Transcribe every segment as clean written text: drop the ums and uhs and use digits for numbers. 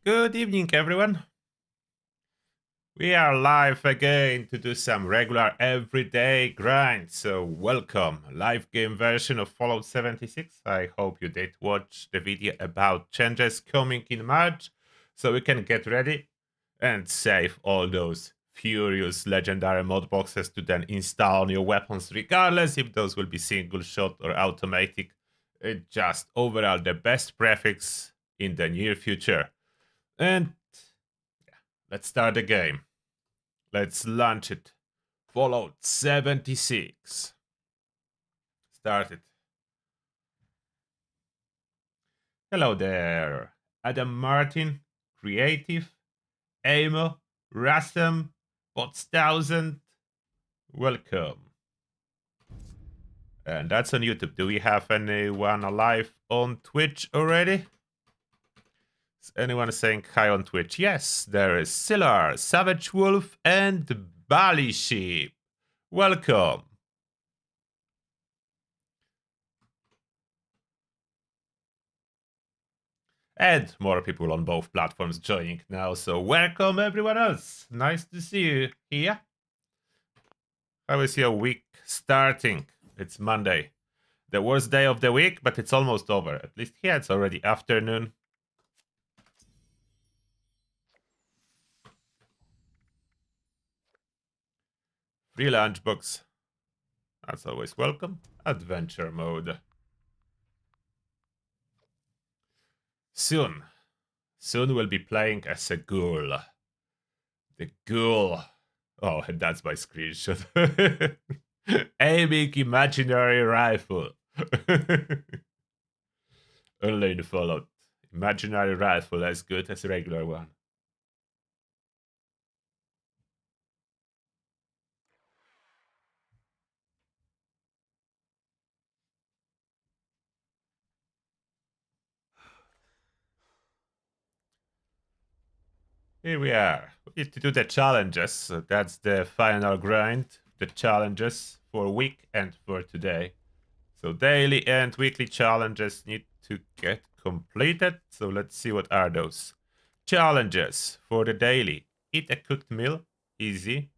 Good evening, everyone. We are live again to do some regular everyday grind. So, welcome, live game version of Fallout 76. I hope you did watch the video about changes coming in March so we can get ready and save all those furious legendary mod boxes to then install on your weapons, regardless if those will be single shot or automatic. Just overall the best prefix in the near future. And let's start the game. Let's launch it. Fallout 76. Start it. Hello there. Adam Martin, Creative, Amo, Rassam, Bots1000. Welcome. And that's on YouTube. Do we have anyone alive on Twitch already? Is anyone saying hi on Twitch? Yes, there is Silar, Savage Wolf, and Bali Sheep. Welcome. And more people on both platforms joining now, so welcome everyone else. Nice to see you here. How is your week starting? It's Monday. The worst day of the week, but it's almost over. At least here it's already afternoon. Free lunchbox. That's always welcome. Adventure mode. Soon we'll be playing as a ghoul. The ghoul. Oh, and that's my screenshot. Aiming imaginary rifle. Only in Fallout. Imaginary rifle as good as a regular one. Here we are. We need to do the challenges. So that's the final grind. The challenges for week and for today. So daily and weekly challenges need to get completed. So let's see what are those. Challenges for the daily. Eat a cooked meal. Easy.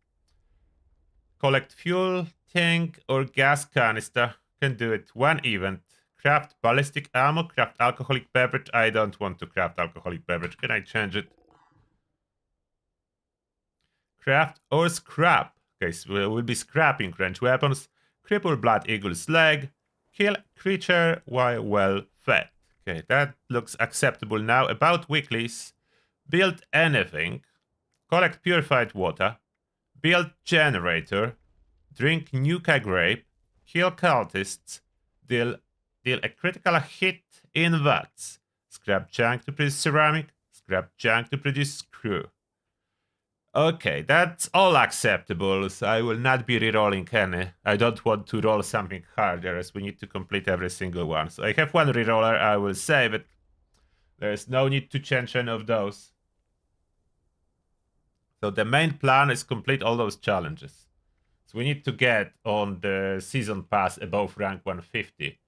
Collect fuel, tank, or gas canister. Can do it. One event. Craft ballistic ammo. Craft alcoholic beverage. I don't want to craft alcoholic beverage. Can I change it? Craft or scrap. Okay, so we'll be scrapping range weapons. Cripple Blood Eagle's leg. Kill creature while well fed. Okay, that looks acceptable now. About weeklies. Build anything. Collect purified water. Build generator. Drink Nuka grape. Kill cultists. Deal a critical hit in watts. Scrap junk to produce ceramic. Scrap junk to produce screw. Okay, that's all acceptable. So I will not be rerolling any. I don't want to roll something harder as we need to complete every single one. So I have one reroller, I will save it. There's no need to change any of those. So the main plan is complete all those challenges. So we need to get on the season pass above rank 150.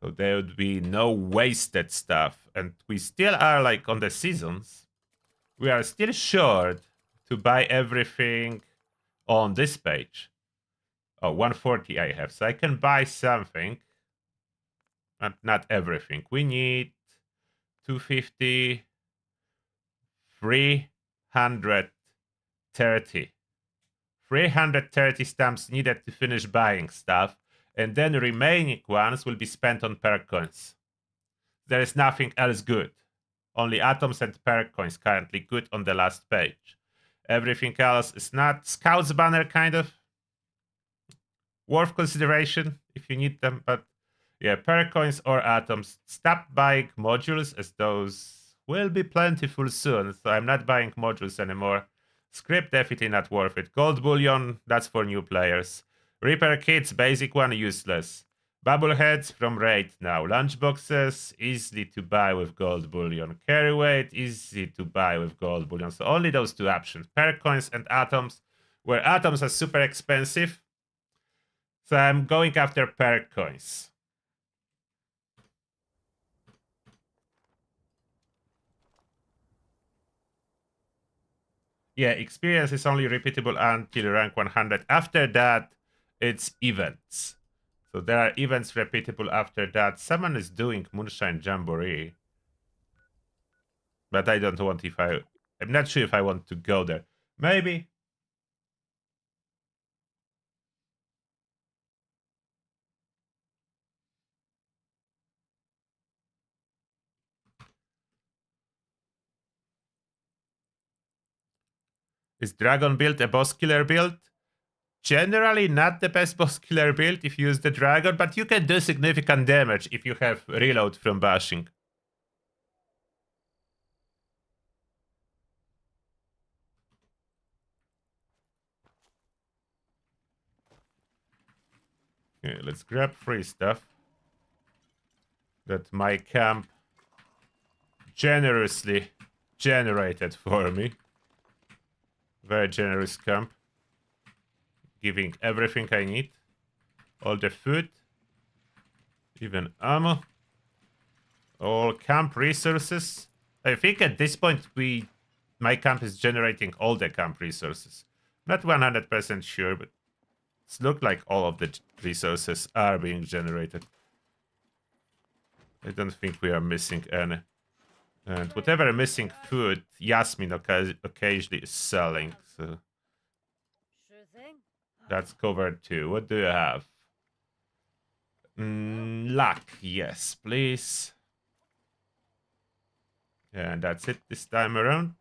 So there would be no wasted stuff. And we still are like on the seasons. We are still short to buy everything on this page. Oh, 140 I have, so I can buy something. Not everything. We need 250, 330. 330 stamps needed to finish buying stuff, and then the remaining ones will be spent on perk coins. There is nothing else good. Only atoms and perk coins currently good on the last page. Everything else is not. Scout's banner kind of worth consideration if you need them, but yeah, perk coins or atoms. Stop buying modules as those will be plentiful soon, so I'm not buying modules anymore. Script definitely not worth it. Gold bullion, that's for new players. Reaper kits, basic one, useless. Bubbleheads from Raid now. Lunchboxes, easy to buy with gold bullion. Carry weight, easy to buy with gold bullion. So only those two options. Perk coins and atoms, where atoms are super expensive. So I'm going after perk coins. Yeah, experience is only repeatable until rank 100. After that, it's events. So there are events repeatable after that. Someone is doing Moonshine Jamboree. But I don't want if I... I'm not sure if I want to go there. Maybe. Is Dragon build a boss killer build? Generally not the best boss killer build if you use the Dragon, but you can do significant damage if you have reload from bashing. Okay, let's grab free stuff that my camp generously generated for me. Very generous camp. Giving everything I need. All the food. Even ammo. All camp resources. I think at this point my camp is generating all the camp resources. Not 100% sure, but it looks like all of the resources are being generated. I don't think we are missing any. And whatever missing food, Yasmin occasionally is selling. So that's covered too. What do you have? Luck, yes, please. And that's it this time around.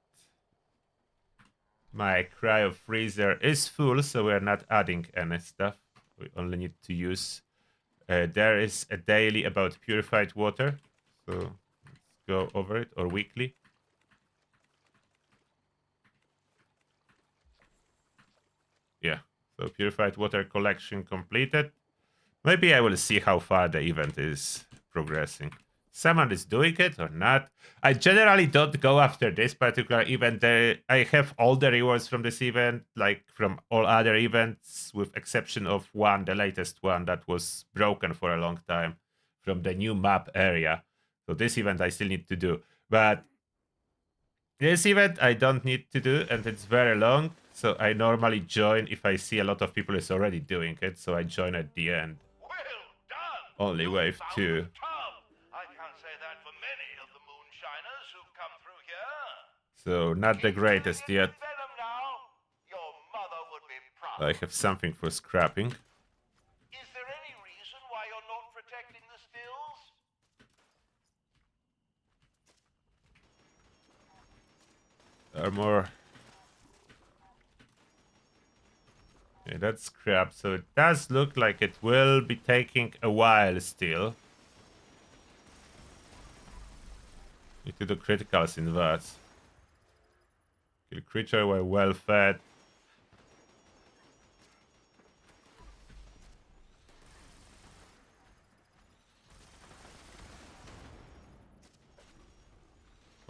My cryo freezer is full, so we're not adding any stuff. We only need to use. There is a daily about purified water, so let's go over it, or weekly. Yeah, so purified water collection completed. Maybe I will see how far the event is progressing. Someone is doing it or not. I generally don't go after this particular event. I have all the rewards from this event, like from all other events, with exception of one, the latest one that was broken for a long time from the new map area. So this event I still need to do. But this event I don't need to do, and it's very long. So I normally join if I see a lot of people is already doing it. So I join at the end. Well done. Only wave 2. I can't say that for many of the Moonshiners who've come through here. So not the greatest yet. Venom now. Your mother would be proud. I have something for scrapping. Is there any reason why you're not protecting the stills? Armor. Okay, that's scrap. So it does look like it will be taking a while still. Need to do criticals in that. Kill creature while well fed.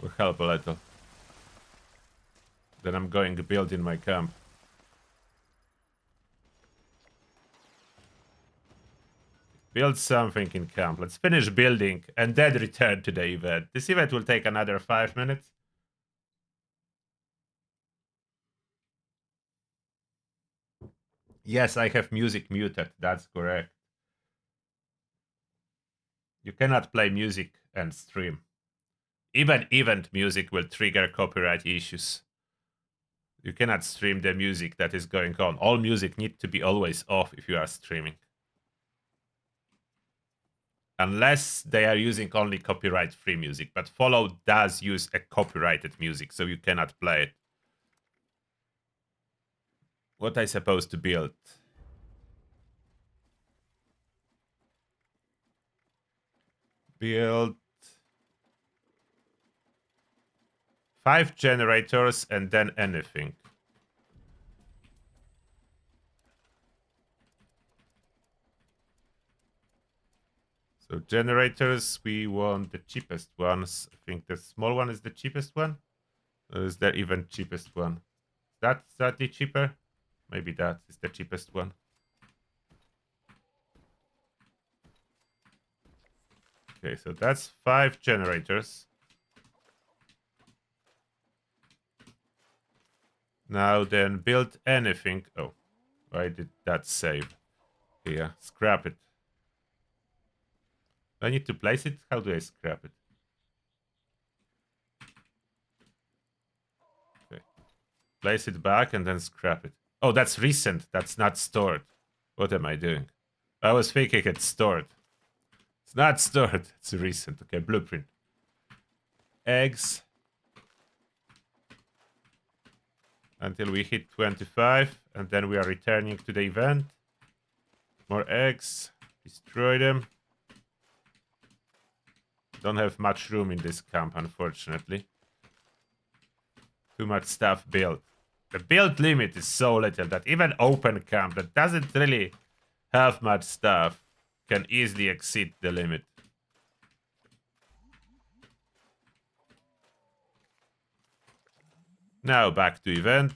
Will help a little. Then I'm going to build in my camp. Build something in camp. Let's finish building and then return to the event. This event will take another 5 minutes. Yes, I have music muted. That's correct. You cannot play music and stream. Even event music will trigger copyright issues. You cannot stream the music that is going on. All music needs to be always off if you are streaming. Unless they are using only copyright-free music. But Follow does use a copyrighted music, so you cannot play it. What I supposed to build? Build 5 generators and then anything. So generators, we want the cheapest ones. I think the small one is the cheapest one. Or is there even cheapest one? That's slightly cheaper. Maybe that is the cheapest one. Okay, so that's 5 generators. Now then, build anything. Oh, why did that save? Here, scrap it. I need to place it? How do I scrap it? Okay. Place it back and then scrap it. Oh, that's recent. That's not stored. What am I doing? I was thinking it's stored. It's not stored. It's recent. Okay, blueprint. Eggs. Until we hit 25. And then we are returning to the event. More eggs. Destroy them. Don't have much room in this camp, unfortunately. Too much stuff built. The build limit is so little that even open camp that doesn't really have much stuff can easily exceed the limit. Now back to event.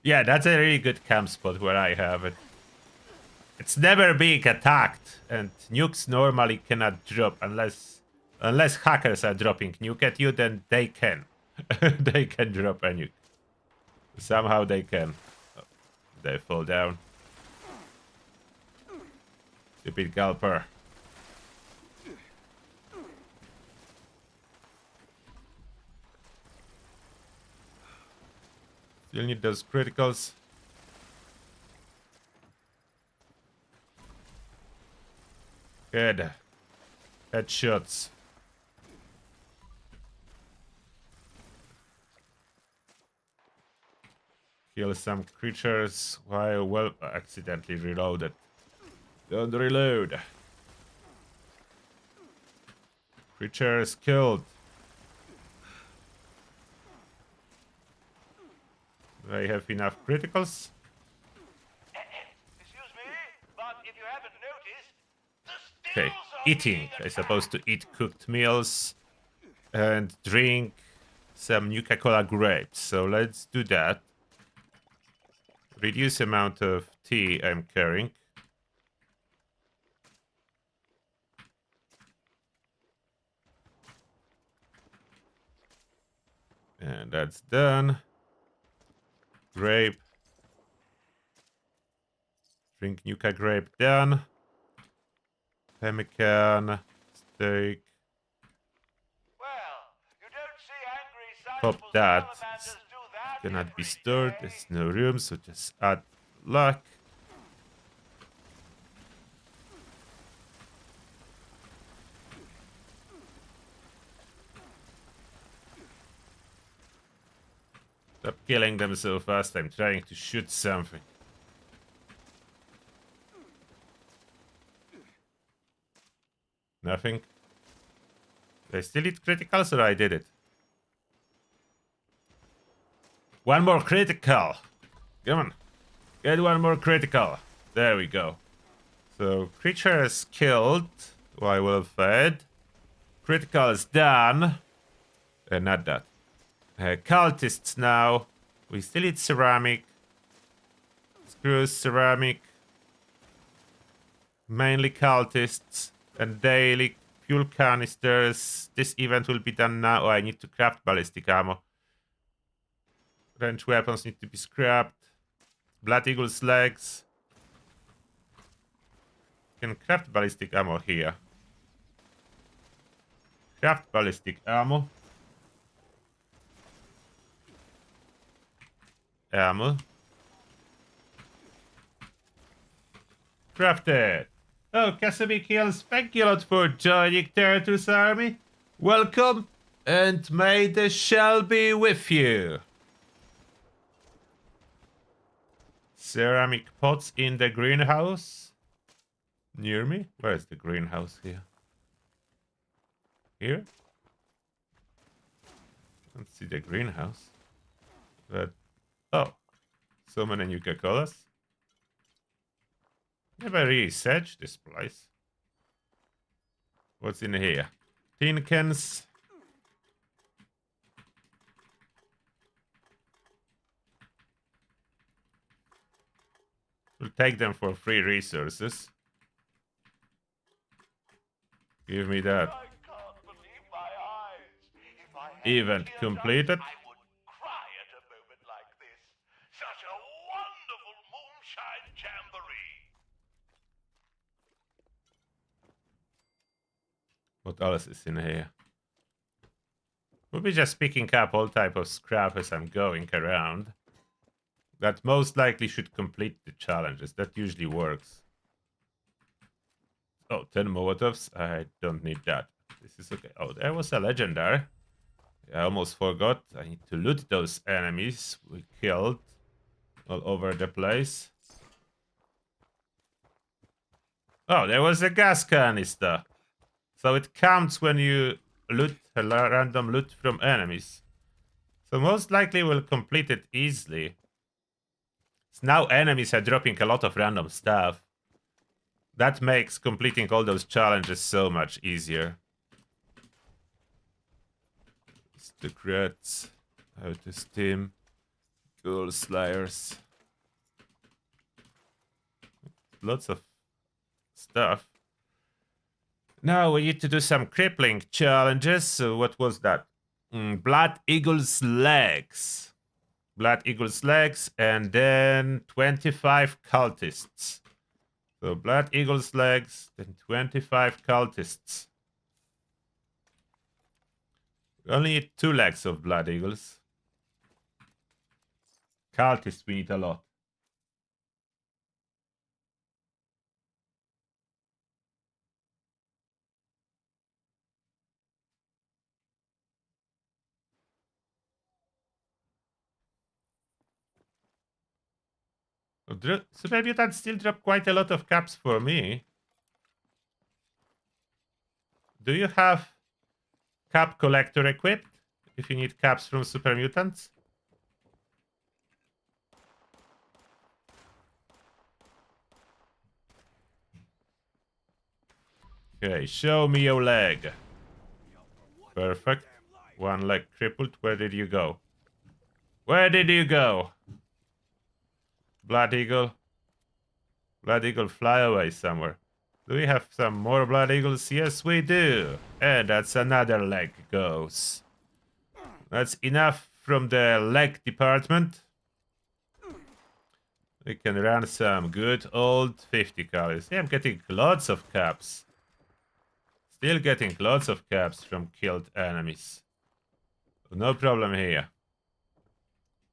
Yeah, that's a really good camp spot where I have it. It's never being attacked, and nukes normally cannot drop unless hackers are dropping nuke at you, then they can. They can drop a nuke. Somehow they can. Oh, they fall down. Stupid Galper. Still need those criticals. Good. Headshots. Kill some creatures while well accidentally reloaded. Don't reload. Creatures killed. Do I have enough criticals? Excuse me, but if you haven't noticed, the Okay, stills are eating. being I'm supposed to eat cooked meals and drink some Nuka-Cola grapes. So let's do that. Reduce amount of tea I'm carrying. And that's done. Grape. Drink Nuka grape done. Pemmican. Steak. Well, you don't see angry Pop sizable that. salamanders do that Cannot be every stored. day. There's no room, so just add luck. Stop killing them so fast. I'm trying to shoot something. Nothing. Did I still hit criticals or I did it? One more critical. Come on. Get one more critical. There we go. So, creatures killed while well fed. Critical is done. Not that. Cultists now. We still need ceramic. Screws, ceramic. Mainly cultists. And daily fuel canisters. This event will be done now. Oh, I need to craft ballistic ammo. Range weapons need to be scrapped. Blood Eagle's legs. Can craft ballistic ammo here. Craft ballistic ammo. Ammo. Crafted. Oh, Casimir Hills, thank you a lot for joining Territories Army. Welcome, and may the shell be with you. Ceramic pots in the greenhouse. Near me? Where's the greenhouse here? Here? Let's see the greenhouse. But, oh, so many Nuka-Colas. Never really searched this place. What's in here? Tin cans. We'll take them for free resources. Give me that. I can't believe my eyes. If I had Event teardrops, completed. I would cry at a moment like this. Such a wonderful moonshine jamboree. What else is in here? We'll be just picking up all type of scrap as I'm going around. That most likely should complete the challenges. That usually works. Oh, 10 Molotovs. I don't need that. This is okay. Oh, there was a legendary. I almost forgot. I need to loot those enemies we killed all over the place. Oh, there was a gas canister. So it counts when you loot a random loot from enemies. So most likely we'll complete it easily. So now enemies are dropping a lot of random stuff. That makes completing all those challenges so much easier. Secrets, how to steam, Ghoul Slayers. Lots of stuff. Now we need to do some crippling challenges. So what was that? Blood Eagle's legs. Blood Eagle's legs and then 25 cultists. So Blood Eagle's legs, then 25 cultists. We only need 2 legs of Blood Eagles. Cultists we need a lot. Super Mutant still drop quite a lot of caps for me. Do you have cap collector equipped if you need caps from Super Mutants? Okay, show me your leg. Perfect. 1 leg crippled. Where did you go? Where did you go? Blood Eagle. Blood Eagle, fly away somewhere. Do we have some more Blood Eagles? Yes, we do. And that's another leg goes. That's enough from the leg department. We can run some good old 50 calories. Yeah, I'm getting lots of caps. Still getting lots of caps from killed enemies. No problem here.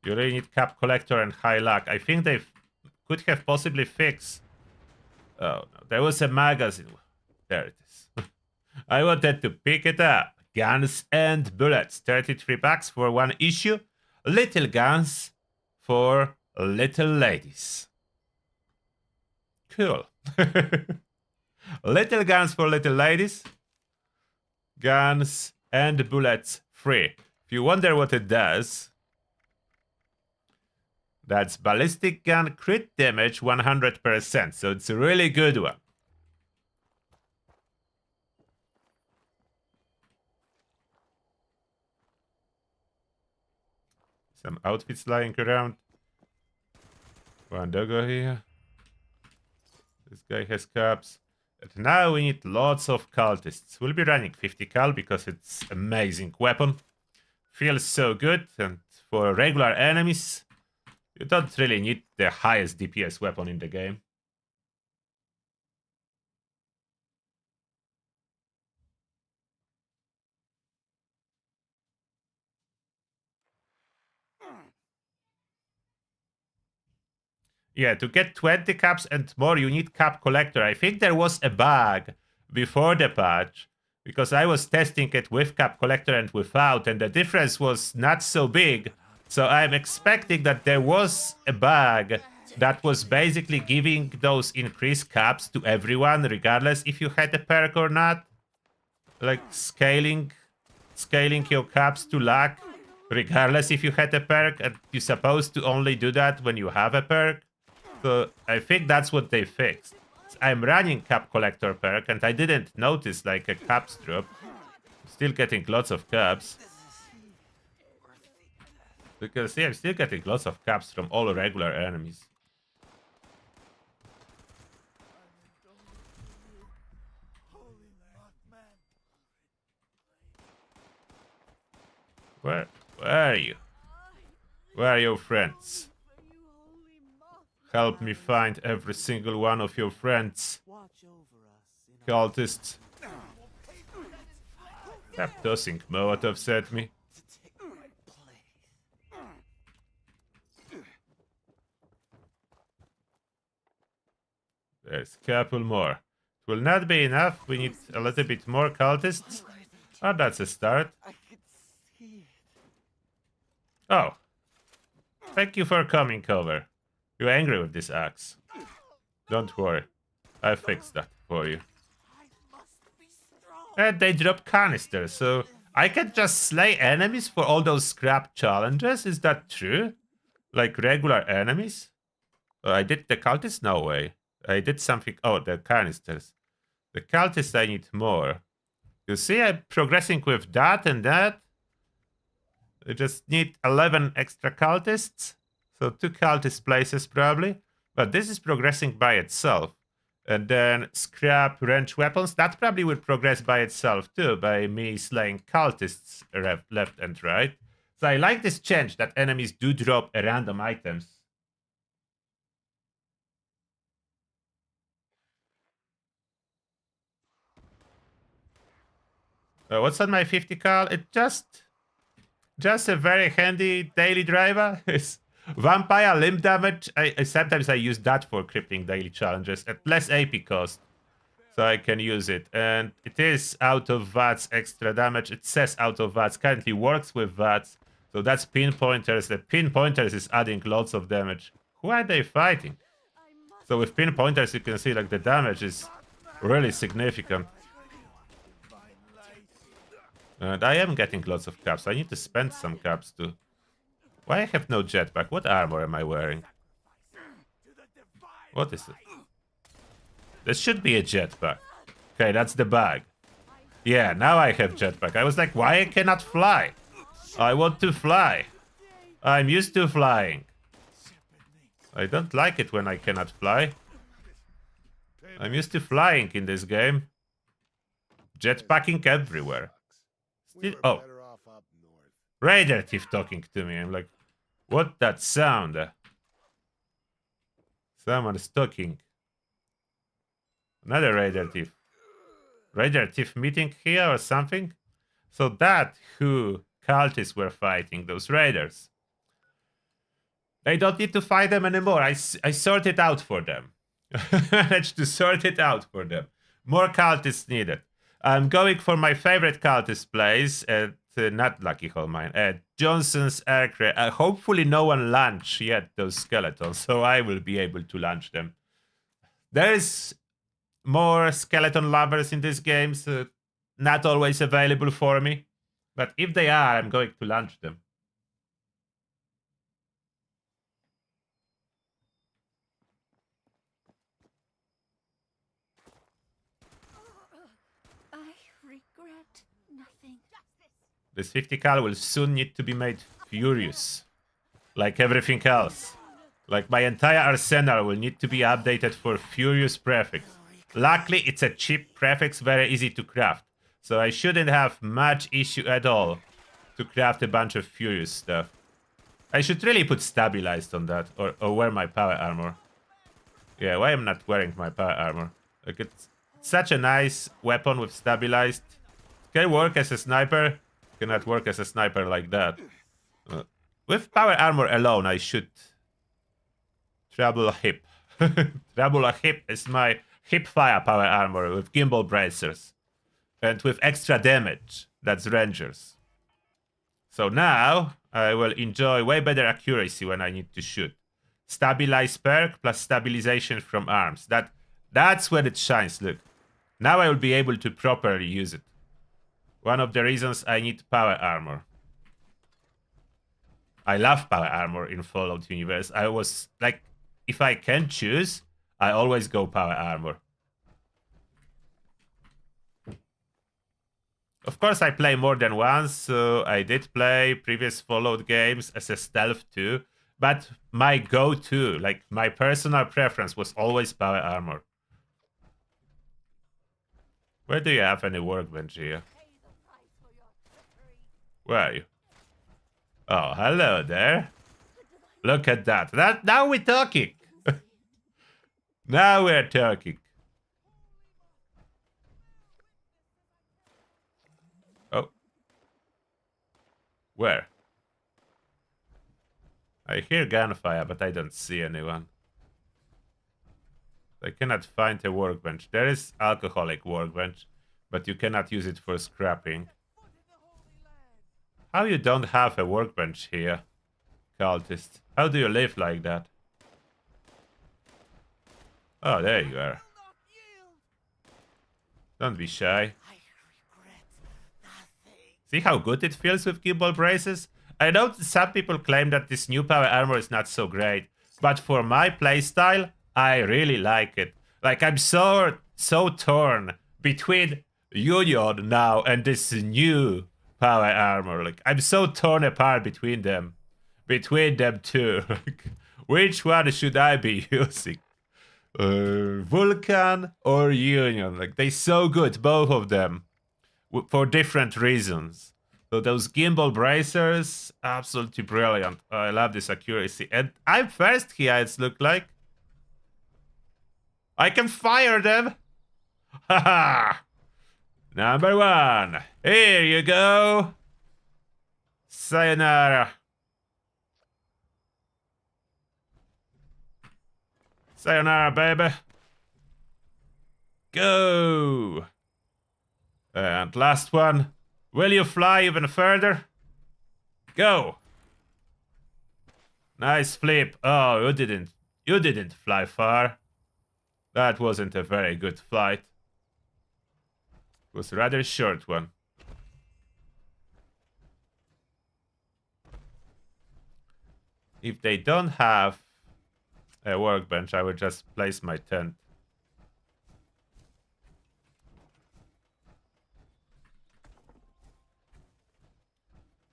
You really need cap collector and high luck. I think they could have possibly fixed. Oh no, there was a magazine. There it is. I wanted to pick it up. Guns and bullets. 33 bucks for 1 issue. Little guns for little ladies. Cool. Little guns for little ladies. Guns and bullets free. If you wonder what it does, that's ballistic gun crit damage 100%. So it's a really good one. Some outfits lying around. One doggo here. This guy has caps. But now we need lots of cultists. We'll be running 50 cal because it's amazing weapon. Feels so good, and for regular enemies, you don't really need the highest DPS weapon in the game. Yeah, to get 20 caps and more, you need cap collector. I think there was a bug before the patch, because I was testing it with cap collector and without, and the difference was not so big. So I'm expecting that there was a bug that was basically giving those increased caps to everyone, regardless if you had a perk or not. Like scaling your caps to luck, regardless if you had a perk, and you're supposed to only do that when you have a perk. So I think that's what they fixed. I'm running cap collector perk and I didn't notice like a caps drop. Still getting lots of caps. Because yeah, I'm still getting lots of caps from all regular enemies. Where are you? Where are your friends? Help me find every single one of your friends. Cultists. Stop tossing Molotovs at me. There's a couple more. It will not be enough. We need a little bit more cultists. Oh, that's a start. Oh. Thank you for coming over. You're angry with this axe. Don't worry. I fixed that for you. And they drop canisters, so I can just slay enemies for all those scrap challenges? Is that true? Like regular enemies? Oh, I did the cultists? No way. I did something. Oh, the canisters. The cultists I need more. You see, I'm progressing with that and that. I just need 11 extra cultists. So 2 cultist places probably. But this is progressing by itself. And then scrap range weapons. That probably would progress by itself too. By me slaying cultists left and right. So I like this change that enemies do drop random items. What's on my 50 cal? It's just a very handy daily driver. It's vampire limb damage. Sometimes I use that for crippling daily challenges at less AP cost. So I can use it. And it is out of VATS extra damage. It says out of VATS. Currently works with VATS. So that's pinpointers. The pinpointers is adding lots of damage. Who are they fighting? So with pinpointers you can see like the damage is really significant. And I am getting lots of caps. I need to spend some caps too. Why I have no jetpack? What armor am I wearing? What is it? This should be a jetpack. Okay, that's the bag. Yeah, now I have jetpack. I was like, why I cannot fly? I want to fly. I'm used to flying. I don't like it when I cannot fly. I'm used to flying in this game. Jetpacking everywhere. Still, oh. Raider Thief talking to me. I'm like, what that sound? Someone's talking. Another Raider Thief. Raider Thief meeting here or something? So that who cultists were fighting, those raiders. They don't need to fight them anymore. I sorted out for them. Managed to sort it out for them. More cultists needed. I'm going for my favorite cultist place at not Lucky Hole Mine, at Johnson's Aircraft. Hopefully no one launched yet those skeletons, so I will be able to launch them. There's more skeleton lovers in this game, so not always available for me. But if they are, I'm going to launch them. This 50 cal will soon need to be made furious. Like everything else. Like my entire arsenal will need to be updated for furious prefix. Luckily, it's a cheap prefix, very easy to craft. So I shouldn't have much issue at all to craft a bunch of furious stuff. I should really put stabilized on that, or wear my power armor. Yeah, why am I not wearing my power armor? Like, it's such a nice weapon with stabilized. It can work as a sniper. Cannot work as a sniper like that. With power armor alone, I should trouble a hip. Trouble a hip is my hip fire power armor with gimbal bracers. And with extra damage. That's rangers. So now I will enjoy way better accuracy when I need to shoot. Stabilize perk plus stabilization from arms. That's when it shines, look. Now I will be able to properly use it. One of the reasons I need power armor. I love power armor in Fallout universe. I was like, if I can choose, I always go power armor. Of course, I play more than once, so I did play previous Fallout games as a stealth too, but my go-to, like my personal preference, was always power armor. Where do you have any workbench here? Where are you? Oh, hello there. Look at that. Now we're talking. Now we're talking. Oh. Where? I hear gunfire, but I don't see anyone. I cannot find a workbench. There is alcoholic workbench, but you cannot use it for scrapping. How you don't have a workbench here, cultist? How do you live like that? Oh, there you are. Don't be shy. See how good it feels with gimbal braces? I know some people claim that this new power armor is not so great, but for my playstyle, I really like it. Like, I'm so torn between Union now and this new power armor. Like, I'm so torn apart between them. Between them two. Like, which one should I be using? Vulcan or Union? Like, they're so good, both of them. For different reasons. So those gimbal bracers, absolutely brilliant. I love this accuracy. And I'm first here, it's look like. I can fire them. Haha. Number one. Here you go. Sayonara. Sayonara, baby. Go. And last one. Will you fly even further? Go. Nice flip. Oh, you didn't fly far. That wasn't a very good flight. It was a rather short one. If they don't have a workbench, I would just place my tent.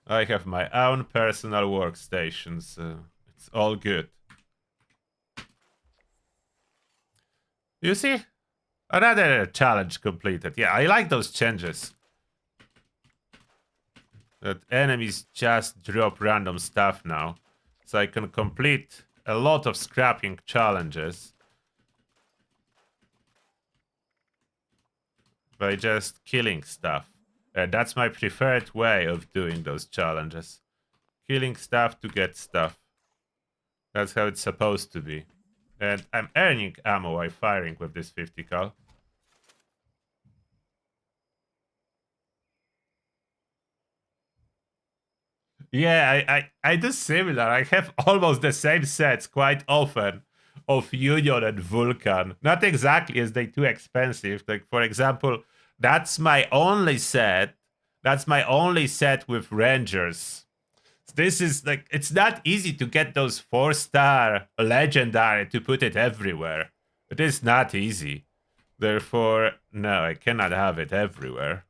I have my own personal workstation, so it's all good. You see? Another challenge completed. Yeah, I like those changes. That enemies just drop random stuff now. So I can complete a lot of scrapping challenges by just killing stuff. That's my preferred way of doing those challenges. Killing stuff to get stuff. That's how it's supposed to be. And I'm earning ammo while firing with this 50 cal. Yeah, I do similar. I have almost the same sets quite often of Union and Vulcan. Not exactly as they too expensive. Like, for example, that's my only set. That's my only set with Rangers. This is like, it's not easy to get those 4-star legendary to put it everywhere. It is not easy. Therefore, no, I cannot have it everywhere.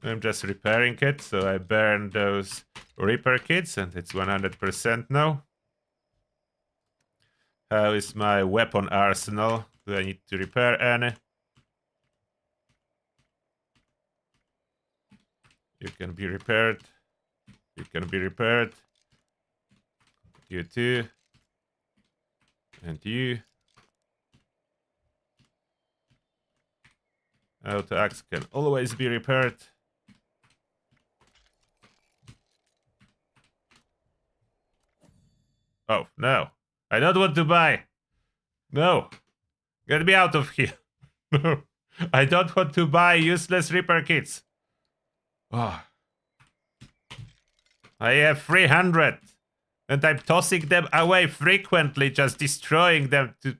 I'm just repairing it, so I burned those repair kits and it's 100% now. How is my weapon arsenal? Do I need to repair any? You can be repaired. You can be repaired. You too. And you. Auto axe can always be repaired. Oh, no. I don't want to buy. No. Get me out of here. No. I don't want to buy useless repair kits. Oh. I have 300. And I'm tossing them away frequently, just destroying them to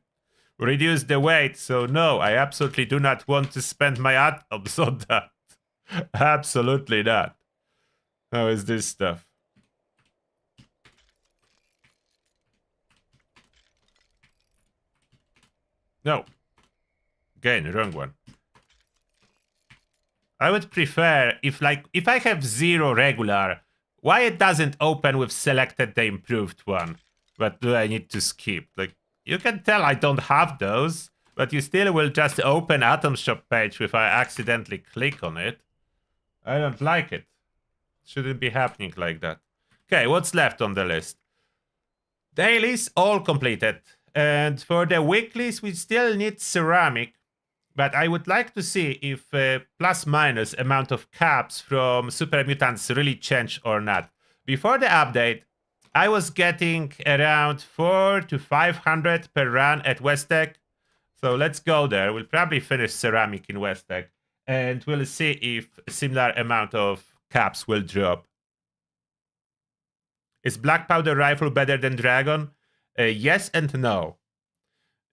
reduce the weight. So no, I absolutely do not want to spend my atoms on that. Absolutely not. How is this stuff? No. Again, wrong one. I would prefer if I have 0 regular, why it doesn't open with selected the improved one? But do I need to skip? Like, you can tell I don't have those, but you still will just open Atom Shop page if I accidentally click on it. I don't like it. Shouldn't be happening like that. Okay, what's left on the list? Dailies, all completed. And for the weeklies, we still need ceramic. But I would like to see if plus minus amount of caps from Super Mutants really change or not. Before the update, I was getting around 400 to 500 per run at Westec. So let's go there. We'll probably finish ceramic in Westec. And we'll see if a similar amount of caps will drop. Is Black Powder Rifle better than Dragon? Yes and no.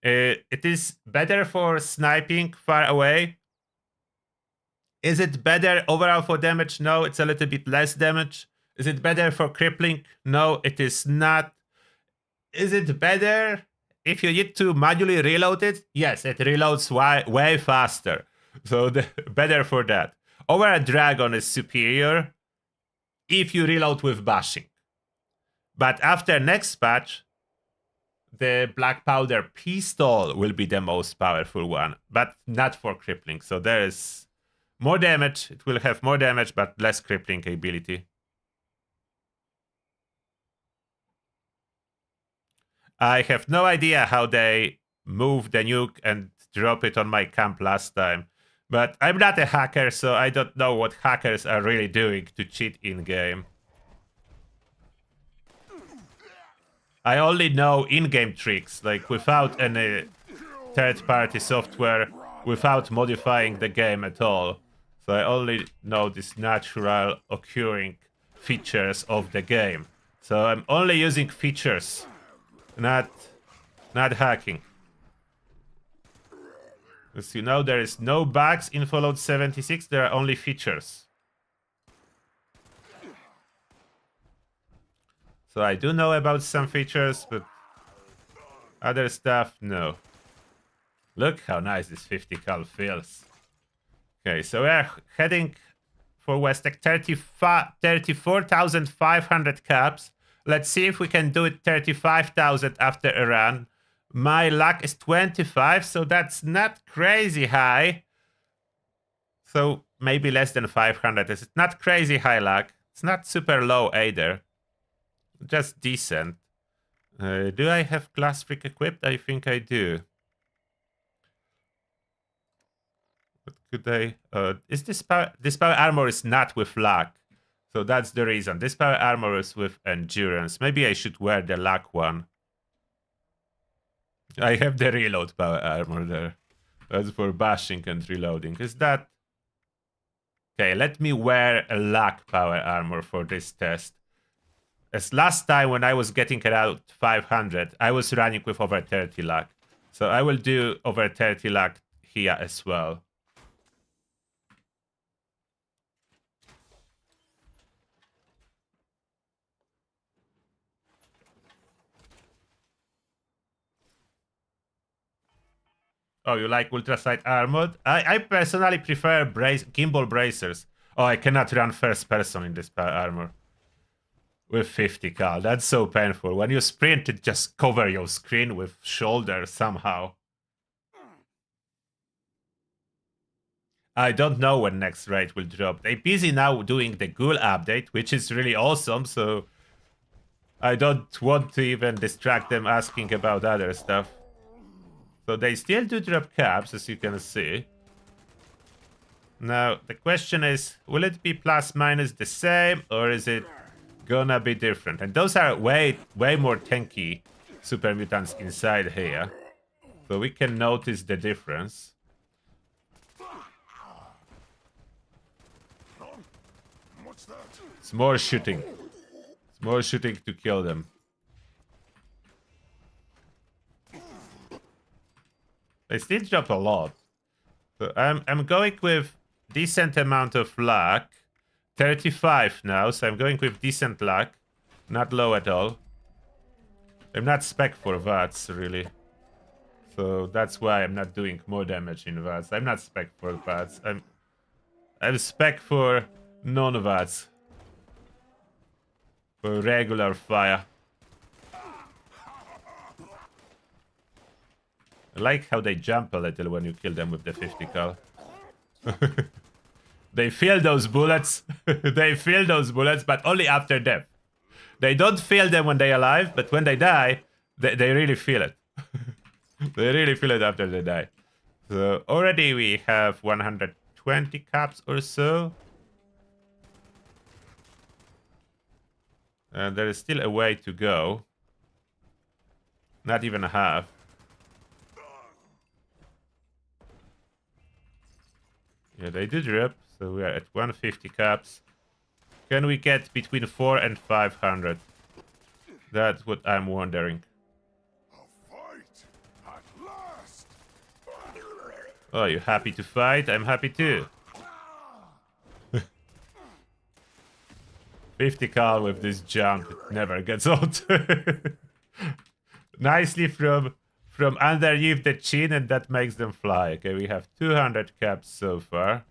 It is better for sniping far away. Is it better overall for damage? No, it's a little bit less damage. Is it better for crippling? No, it is not. Is it better if you need to manually reload it? Yes, it reloads way faster. So better for that. Overall Dragon is superior if you reload with bashing. But after next patch, the Black Powder Pistol will be the most powerful one, but not for crippling. So there is more damage. It will have more damage, but less crippling ability. I have no idea how they move the nuke and drop it on my camp last time. But I'm not a hacker, so I don't know what hackers are really doing to cheat in-game. I only know in-game tricks, like without any third-party software, without modifying the game at all. So I only know these natural occurring features of the game. So I'm only using features, not hacking. As you know, there is no bugs in Fallout 76, there are only features. So I do know about some features, but other stuff, no. Look how nice this 50 cal feels. Okay, so we're heading for Westec, 34,500 caps. Let's see if we can do it 35,000 after a run. My luck is 25, so that's not crazy high. So maybe less than 500. It's not crazy high luck. It's not super low either. Just decent. Do I have Glass Freak equipped? I think I do. What could I... is this power armor is not with luck. So that's the reason. This power armor is with endurance. Maybe I should wear the luck one. I have the reload power armor there. That's for bashing and reloading. Is that... Okay, let me wear a luck power armor for this test. As last time when I was getting around 500, I was running with over 30 luck. So I will do over 30 luck here as well. Oh, you like Ultra Sight Armored? I personally prefer gimbal bracers. Oh, I cannot run first person in this power armor. With 50 cal, that's so painful. When you sprint, it just cover your screen with shoulder somehow. I don't know when next raid will drop. They're busy now doing the Ghoul update, which is really awesome, so I don't want to even distract them asking about other stuff. So they still do drop caps, as you can see. Now, the question is, will it be plus minus the same, or is it gonna be different? And those are way more tanky super mutants inside here, so we can notice the difference. It's more shooting. It's more shooting to kill them. They still drop a lot. So I'm going with decent amount of luck. 35 now, so I'm going with decent luck. Not low at all. I'm not spec for VATS, really. So that's why I'm not doing more damage in VATS. I'm not spec for VATS. I'm spec for non-VATS. For regular fire. I like how they jump a little when you kill them with the 50 cal. They feel those bullets. They feel those bullets, but only after death. They don't feel them when they're alive, but when they die, they really feel it. They really feel it after they die. So already we have 120 caps or so. And there is still a way to go. Not even a half. Yeah, they do drop, so we are at 150 caps. Can we get between 4 and 500? That's what I'm wondering. Oh, you happy to fight? I'm happy too. 50 cal with this junk, it never gets old. Nicely from underneath the chin, and that makes them fly. Okay, we have 200 caps so far.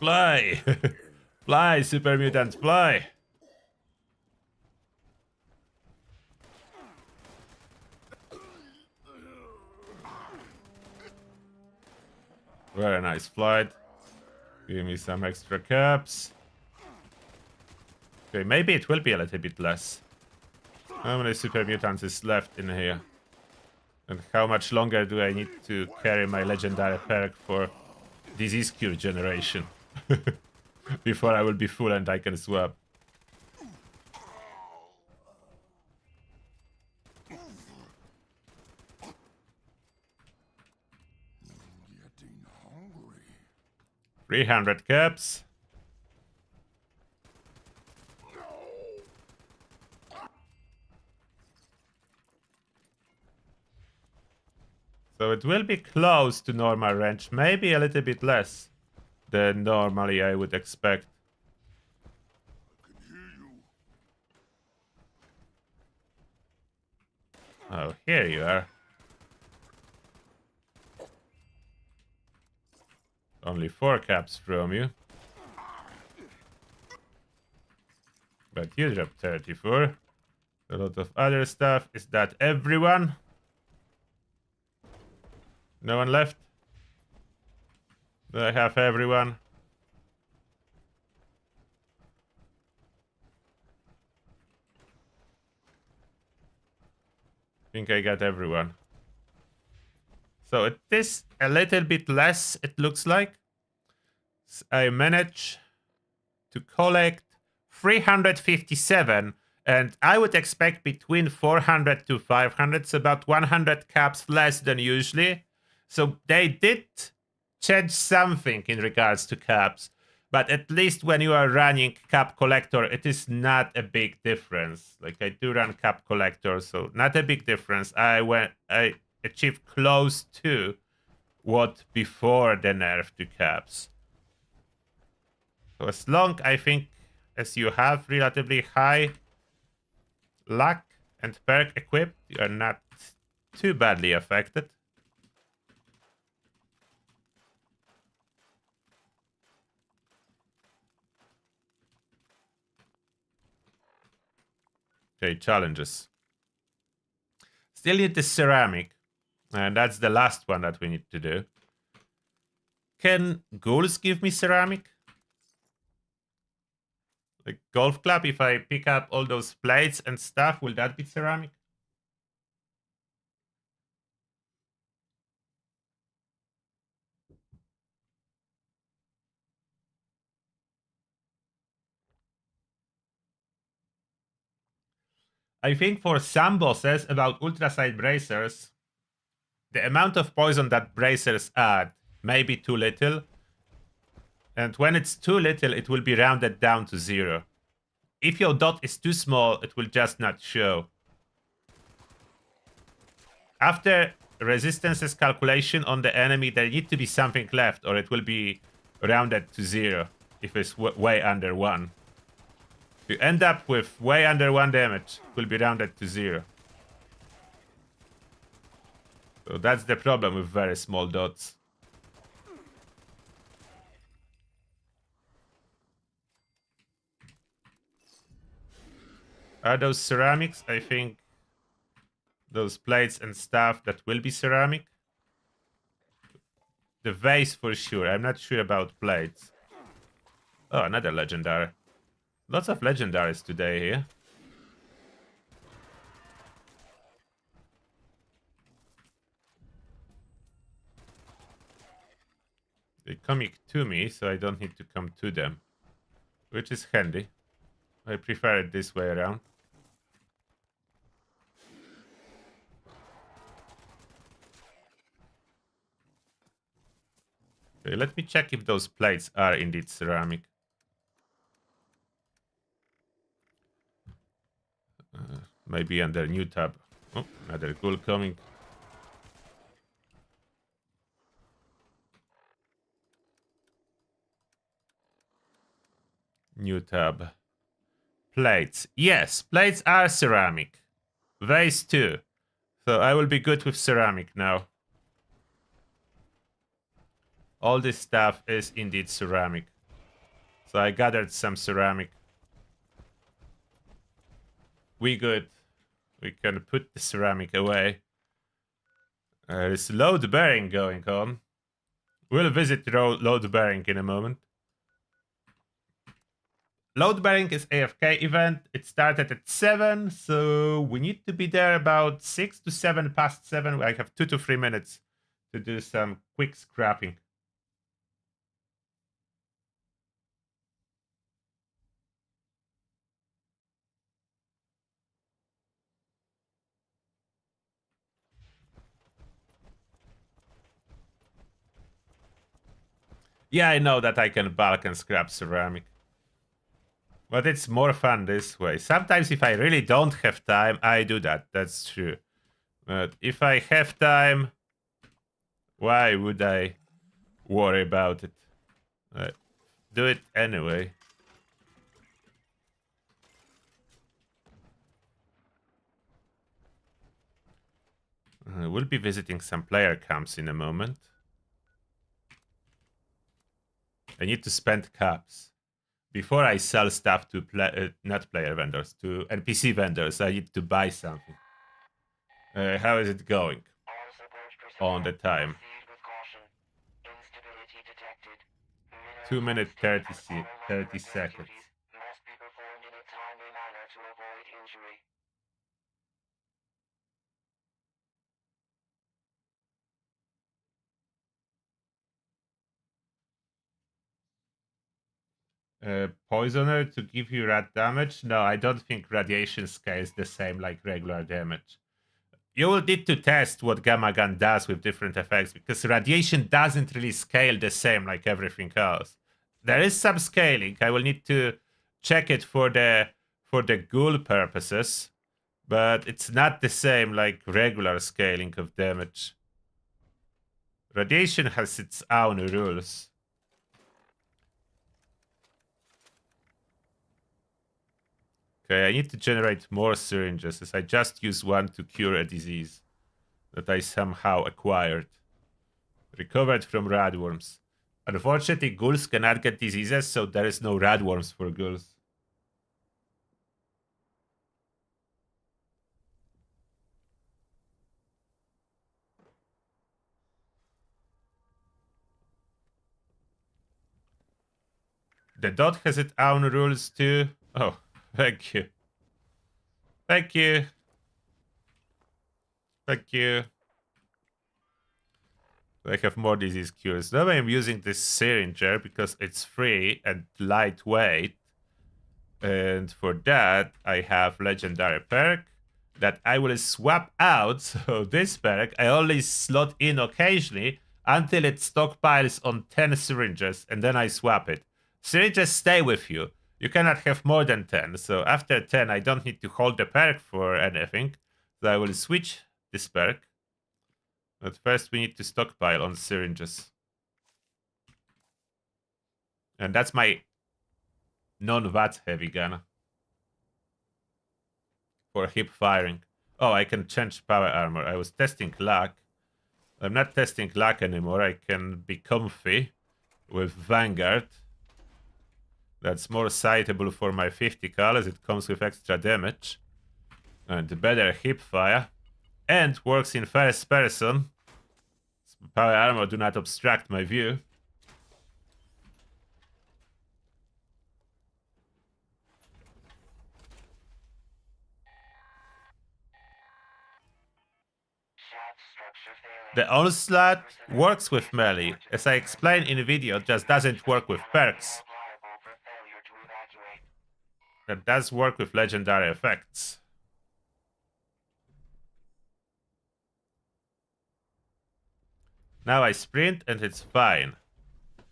Fly! Fly, super mutant, fly! Very nice flight. Give me some extra caps. Okay, maybe it will be a little bit less. How many super mutants is left in here? And how much longer do I need to carry my legendary perk for disease cure generation? Before I will be full and I can swap. Getting hungry. 300 caps. So it will be close to normal range, maybe a little bit less than normally I would expect. Oh, here you are. Only 4 caps from you. But you dropped 34. A lot of other stuff. Is that everyone? No one left? Do I have everyone? I think I got everyone. So it is a little bit less, it looks like. I managed to collect 357, and I would expect between 400 to 500, so about 100 caps less than usually. So they did change something in regards to caps, but at least when you are running cap collector, it is not a big difference. Like I do run cap collector, so not a big difference. I achieved close to what before the nerf to caps. So as long, I think, as you have relatively high luck and perk equipped, you are not too badly affected. Okay, challenges. Still need the ceramic, and that's the last one that we need to do. Can Ghouls give me ceramic? Like golf club, if I pick up all those plates and stuff, will that be ceramic? I think for some bosses about ultraside bracers, the amount of poison that bracers add may be too little. And when it's too little, it will be rounded down to 0. if your dot is too small, it will just not show. After resistances calculation on the enemy, there need to be something left, or it will be rounded to 0 if it's way under 1. If you end up with way under 1 damage, it will be rounded to 0. So that's the problem with very small dots. Are those ceramics? I think those plates and stuff that will be ceramic. The vase for sure. I'm not sure about plates. Oh, another legendary. Lots of legendaries today here. They're coming to me, so I don't need to come to them. Which is handy. I prefer it this way around. Okay, let me check if those plates are indeed ceramic. Maybe under new tab. Oh, another ghoul coming. New tab. Plates. Yes, plates are ceramic. Vase too. So I will be good with ceramic now. All this stuff is indeed ceramic. So I gathered some ceramic. We good. We can put the ceramic away. There's load bearing going on. We'll visit load bearing in a moment. Load bearing is AFK event. It started at 7, so we need to be there about 6 to 7 past 7. I have 2 to 3 minutes to do some quick scrapping. Yeah, I know that I can bulk and scrap ceramic. But it's more fun this way. Sometimes if I really don't have time, I do that. That's true. But if I have time, why would I worry about it? Do it anyway. We'll be visiting some player camps in a moment. I need to spend caps. Before I sell stuff to not player vendors, to NPC vendors, I need to buy something. How is it going? On the time. 2 minutes 30 seconds. Poisoner to give you rad damage? No, I don't think radiation scales the same like regular damage. You will need to test what Gamma Gun does with different effects, because radiation doesn't really scale the same like everything else. There is some scaling. I will need to check it for the ghoul purposes, but it's not the same like regular scaling of damage. Radiation has its own rules. Okay, I need to generate more syringes, as I just used one to cure a disease that I somehow acquired. Recovered from radworms. Unfortunately, ghouls cannot get diseases, so there is no radworms for ghouls. The dot has its own rules too. Oh, thank you. Thank you. Thank you. I have more disease cures. Now I'm using this syringer because it's free and lightweight. And for that, I have legendary perk that I will swap out. So this perk, I only slot in occasionally until it stockpiles on 10 syringes, and then I swap it. Syringes stay with you. You cannot have more than 10. So after 10, I don't need to hold the perk for anything. So I will switch this perk. But first we need to stockpile on syringes. And that's my non-VAT heavy gun. For hip firing. Oh, I can change power armor. I was testing luck. I'm not testing luck anymore. I can be comfy with Vanguard. That's more sightable for my 50 cal as it comes with extra damage. And better hip fire. And works in first person. Power armor do not obstruct my view. The onslaught works with melee. As I explained in the video, it just doesn't work with perks. That does work with legendary effects. Now I sprint and it's fine.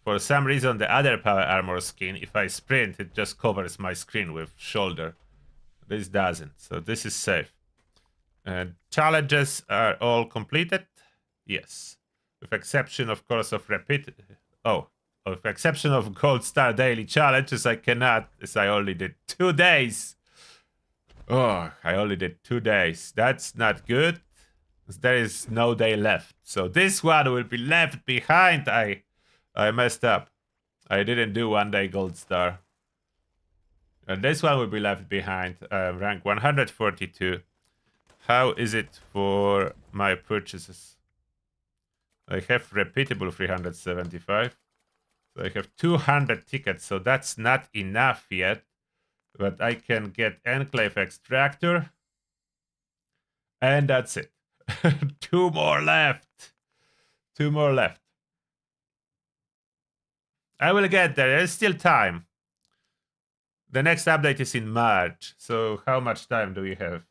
For some reason, the other power armor skin, if I sprint, it just covers my screen with shoulder. This doesn't, so this is safe. Challenges are all completed? Yes. With exception, of course, of with exception of Gold Star Daily Challenges, I cannot, as I only did 2 days. Oh, I only did 2 days. That's not good. There is no day left. So this one will be left behind. I messed up. I didn't do 1 day Gold Star. And this one will be left behind. Rank 142. How is it for my purchases? I have repeatable 375. So I have 200 tickets, so that's not enough yet. But I can get Enclave Extractor. And that's it. 2 more left. 2 more left. I will get there. There's still time. The next update is in March. So how much time do we have?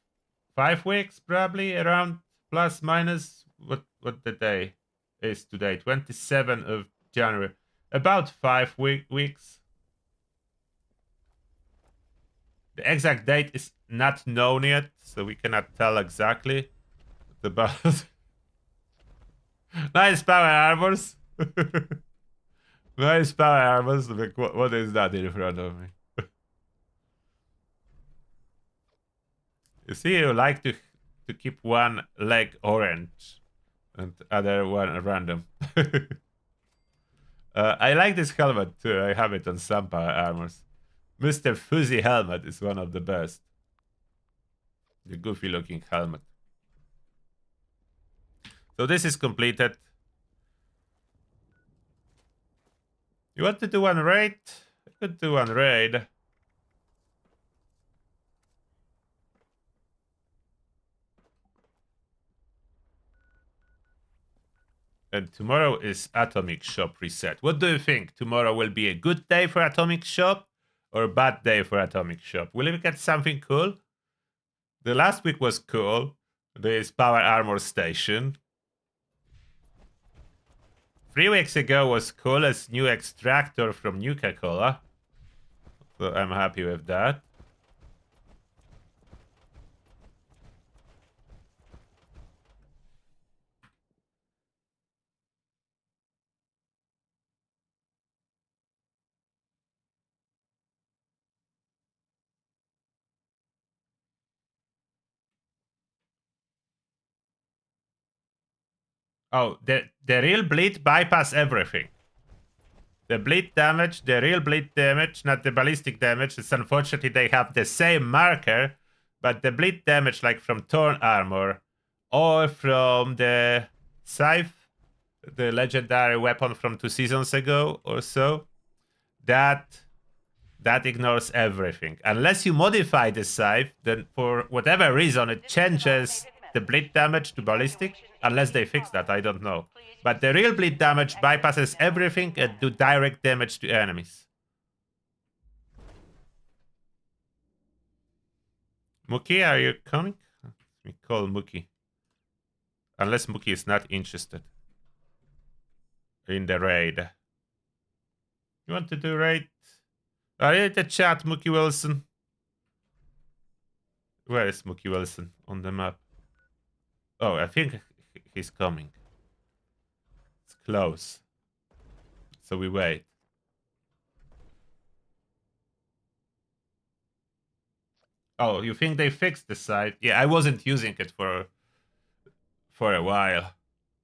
5 weeks, probably, around, plus, minus. What the day is today? 27th of January. About 5 weeks. The exact date is not known yet, so we cannot tell exactly. About nice power armors. Nice power armors. Like, what is that in front of me? You see, you like to keep one leg orange and other one random. I like this helmet too. I have it on some power armors. Mr. Fuzzy helmet is one of the best. The goofy looking helmet. So this is completed. You want to do one raid? I could do one raid. And tomorrow is Atomic Shop reset. What do you think? Tomorrow will be a good day for Atomic Shop or a bad day for Atomic Shop? Will we get something cool? The last week was cool. This power armor station. 3 weeks ago was cool as new extractor from Nuka-Cola. So I'm happy with that. Oh, the real bleed bypass everything. The bleed damage, the real bleed damage, not the ballistic damage. It's unfortunately they have the same marker, but the bleed damage like from Torn Armor or from the Scythe, the legendary weapon from 2 seasons ago or so, that ignores everything. Unless you modify the Scythe, then for whatever reason it changes the bleed damage to ballistic. Unless they fix that, I don't know. But the real bleed damage bypasses everything and do direct damage to enemies. Mookie, are you coming? Let me call Mookie. Unless Mookie is not interested in the raid. You want to do raid? Are you in the chat, Mookie Wilson? Where is Mookie Wilson on the map? Oh, I think he's coming. It's close. So we wait. Oh, you think they fixed the site? Yeah, I wasn't using it for a while.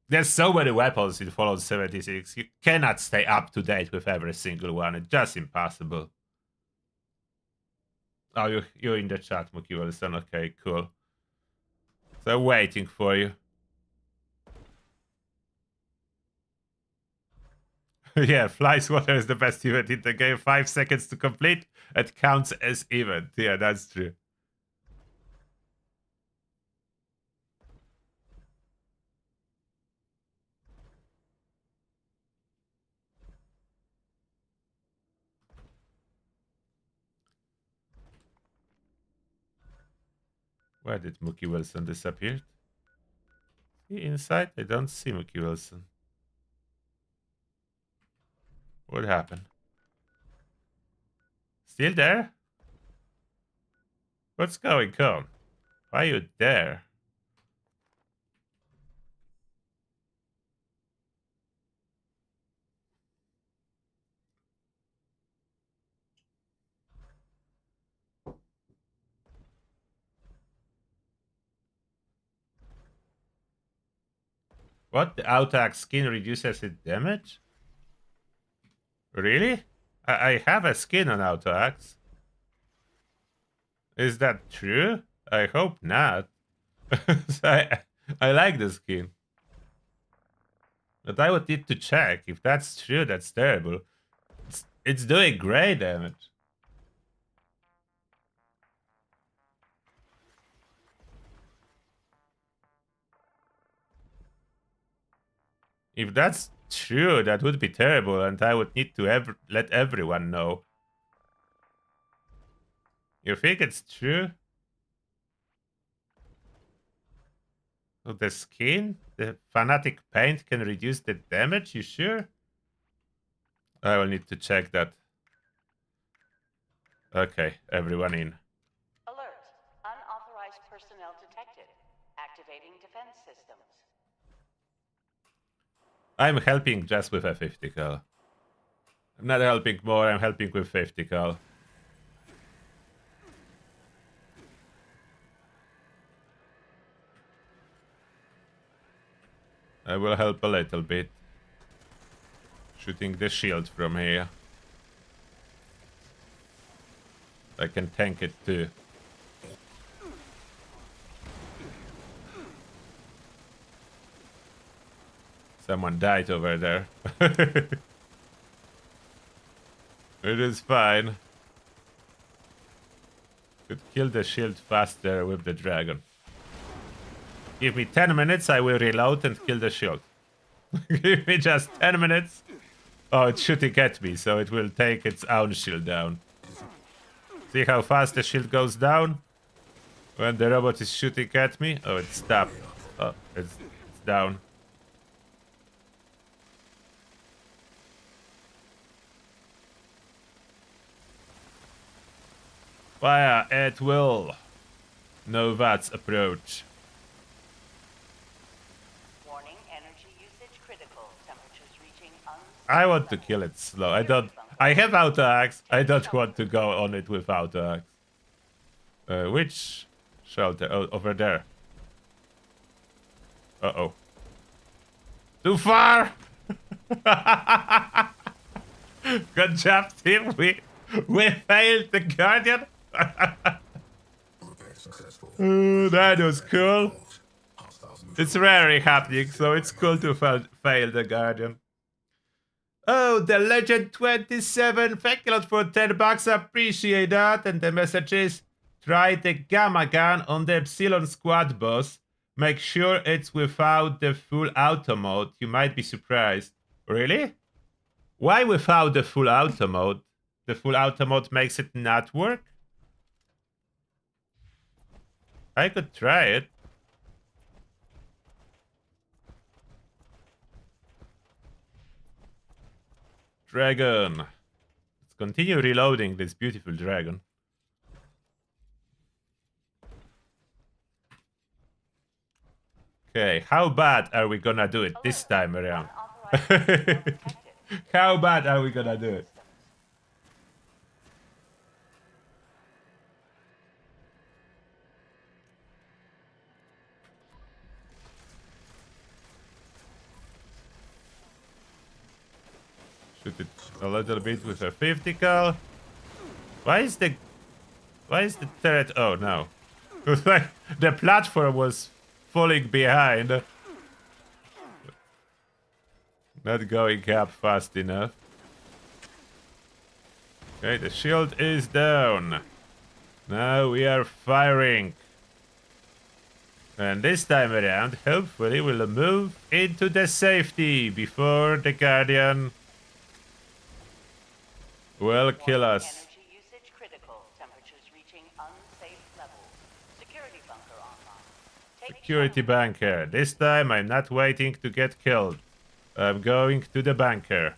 There's so many weapons in Fallout 76. You cannot stay up to date with every single one. It's just impossible. Oh, you're in the chat, Mookie Wilson. Okay, cool. So waiting for you. Yeah, Fly Swatter is the best event in the game. 5 seconds to complete. It counts as event. Yeah, that's true. Where did Mookie Wilson disappear? Is he inside? I don't see Mookie Wilson. What happened? Still there? What's going on? Why are you there? What? The auto skin reduces its damage? Really? I have a skin on auto axe. Is that true? I hope not. I like the skin. But I would need to check. If that's true, that's terrible. It's doing great damage. If that's true, that would be terrible, and I would need to let everyone know. You think it's true? So the skin? The fanatic paint can reduce the damage? You sure? I will need to check that. Okay, everyone in. Alert. Unauthorized personnel detected. Activating defense systems. I'm helping just with a 50 cal. I'm not helping more, I'm helping with 50 cal. I will help a little bit. Shooting the shield from here. I can tank it too. Someone died over there. It is fine. Could kill the shield faster with the dragon. Give me 10 minutes, I will reload and kill the shield. Give me just 10 minutes. Oh, it's shooting at me, so it will take its own shield down. See how fast the shield goes down? When the robot is shooting at me? Oh, it's stopped. Oh, it's down. Fire at will. No VATS approach. Warning, energy usage critical. Temperatures reaching I want to kill it slow. I have auto axe. I don't want to go on it with auto axe. Which shelter? Oh, over there. Uh-oh. Too far! Good job, team. We failed the Guardian. That was cool. It's rarely happening, so it's cool to fail the Guardian. Oh, the Legend 27. Thank you a lot for 10 bucks. Appreciate that. And the message is, try the Gamma Gun on the Epsilon Squad boss. Make sure it's without the full auto mode. You might be surprised. Really? Why without the full auto mode? The full auto mode makes it not work? I could try it. Dragon. Let's continue reloading this beautiful dragon. Okay, how bad are we gonna do it this time around? How bad are we gonna do it? Shoot it a little bit with a 50 cal. Why is the turret? Oh no. The platform was falling behind. Not going up fast enough. Okay, the shield is down. Now we are firing. And this time around, hopefully we'll move into the safety before the Guardian will kill us. Energy usage critical. Temperatures reaching unsafe levels. Security bunker online. Take Security bunker. This time I'm not waiting to get killed. I'm going to the bunker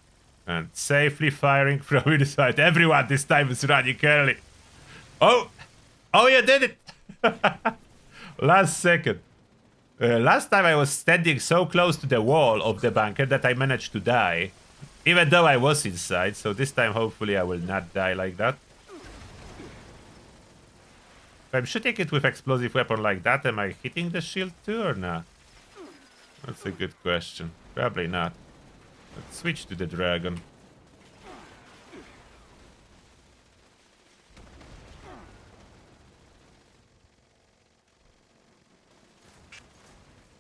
and safely firing from inside. Everyone this time is running early. Oh! Oh, you did it! Last second. Last time I was standing so close to the wall of the bunker that I managed to die. Even though I was inside, so this time hopefully I will not die like that. If I'm shooting it with explosive weapon like that, am I hitting the shield too or not? That's a good question. Probably not. Let's switch to the dragon.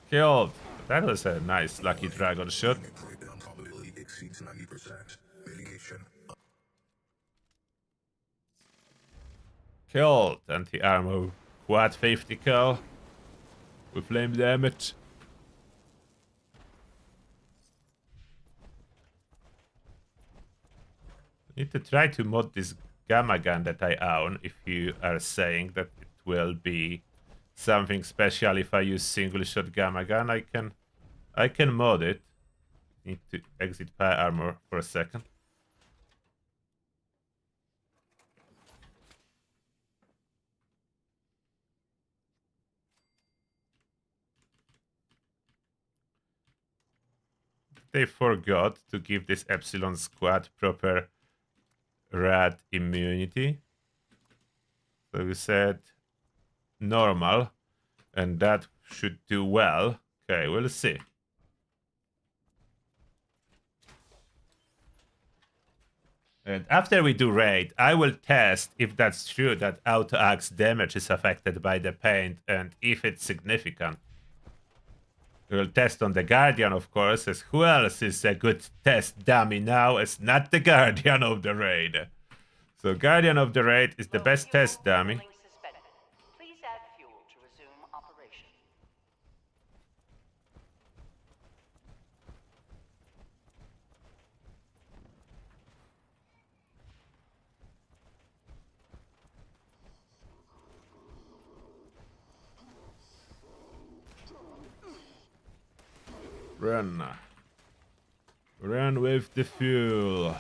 Killed. That was a nice lucky dragon shot. Probability exceeds 90%. Mitigation. Killed. Anti-armor. Quad 50 cal. With flame damage. Need to try to mod this gamma gun that I own if you are saying that it will be something special if I use single shot gamma gun. I can mod it. Need to exit power armor for a second. They forgot to give this Epsilon squad proper rad immunity. So we said normal, and that should do well. Okay, we'll see. And after we do raid, I will test if that's true that auto-axe damage is affected by the paint and if it's significant. We'll test on the Guardian, of course, as who else is a good test dummy now as not the Guardian of the raid. So Guardian of the raid is the best test dummy. suspended. Please add fuel to resume operation. Run. Run with the fuel.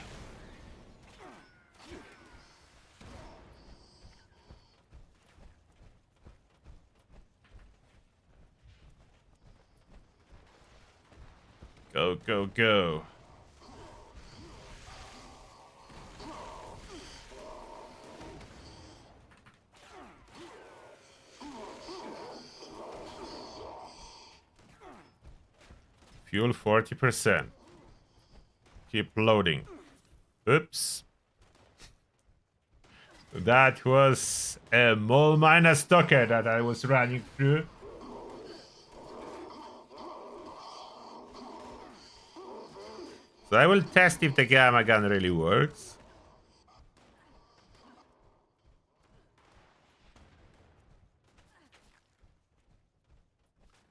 Go, go, go. Fuel 40%. Keep loading. Oops. That was a mole miner stalker that I was running through. So I will test if the gamma gun really works.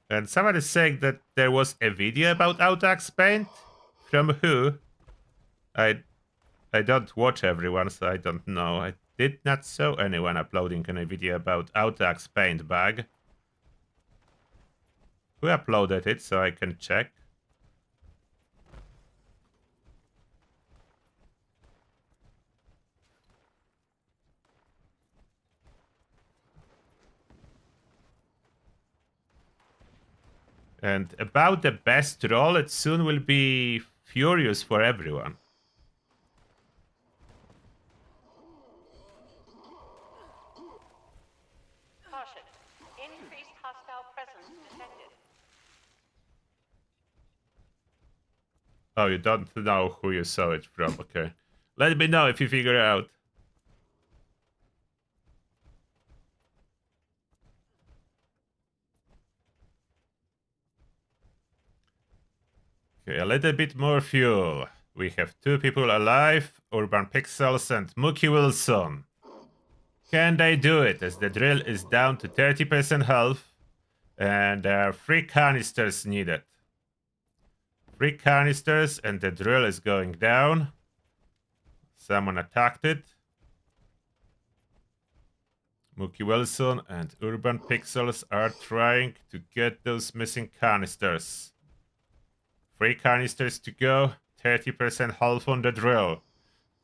And someone is saying that there was a video about auto-axe paint. From who? I don't watch everyone, so I don't know. I did not saw anyone uploading any video about auto-axe paint bug. Who uploaded it so I can check? And about the best roll, it soon will be furious for everyone. Caution. Increased hostile presence detected. Oh, you don't know who you saw it from. Okay. Let me know if you figure it out. Okay, a little bit more fuel. We have 2 people alive, Urban Pixels and Mookie Wilson. Can they do it, as the drill is down to 30% health, and there are 3 canisters needed. 3 canisters, and the drill is going down. Someone attacked it. Mookie Wilson and Urban Pixels are trying to get those missing canisters. 3 canisters to go, 30% health on the drill.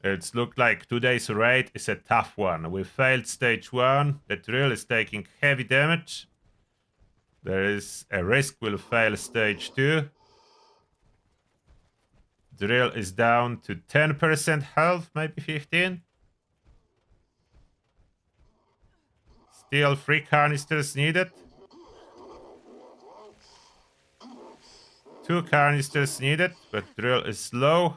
It's looked like today's raid is a tough one. We failed stage 1, the drill is taking heavy damage. There is a risk we'll fail stage 2. Drill is down to 10% health, maybe 15. Still 3 canisters needed. 2 canisters needed, but drill is slow.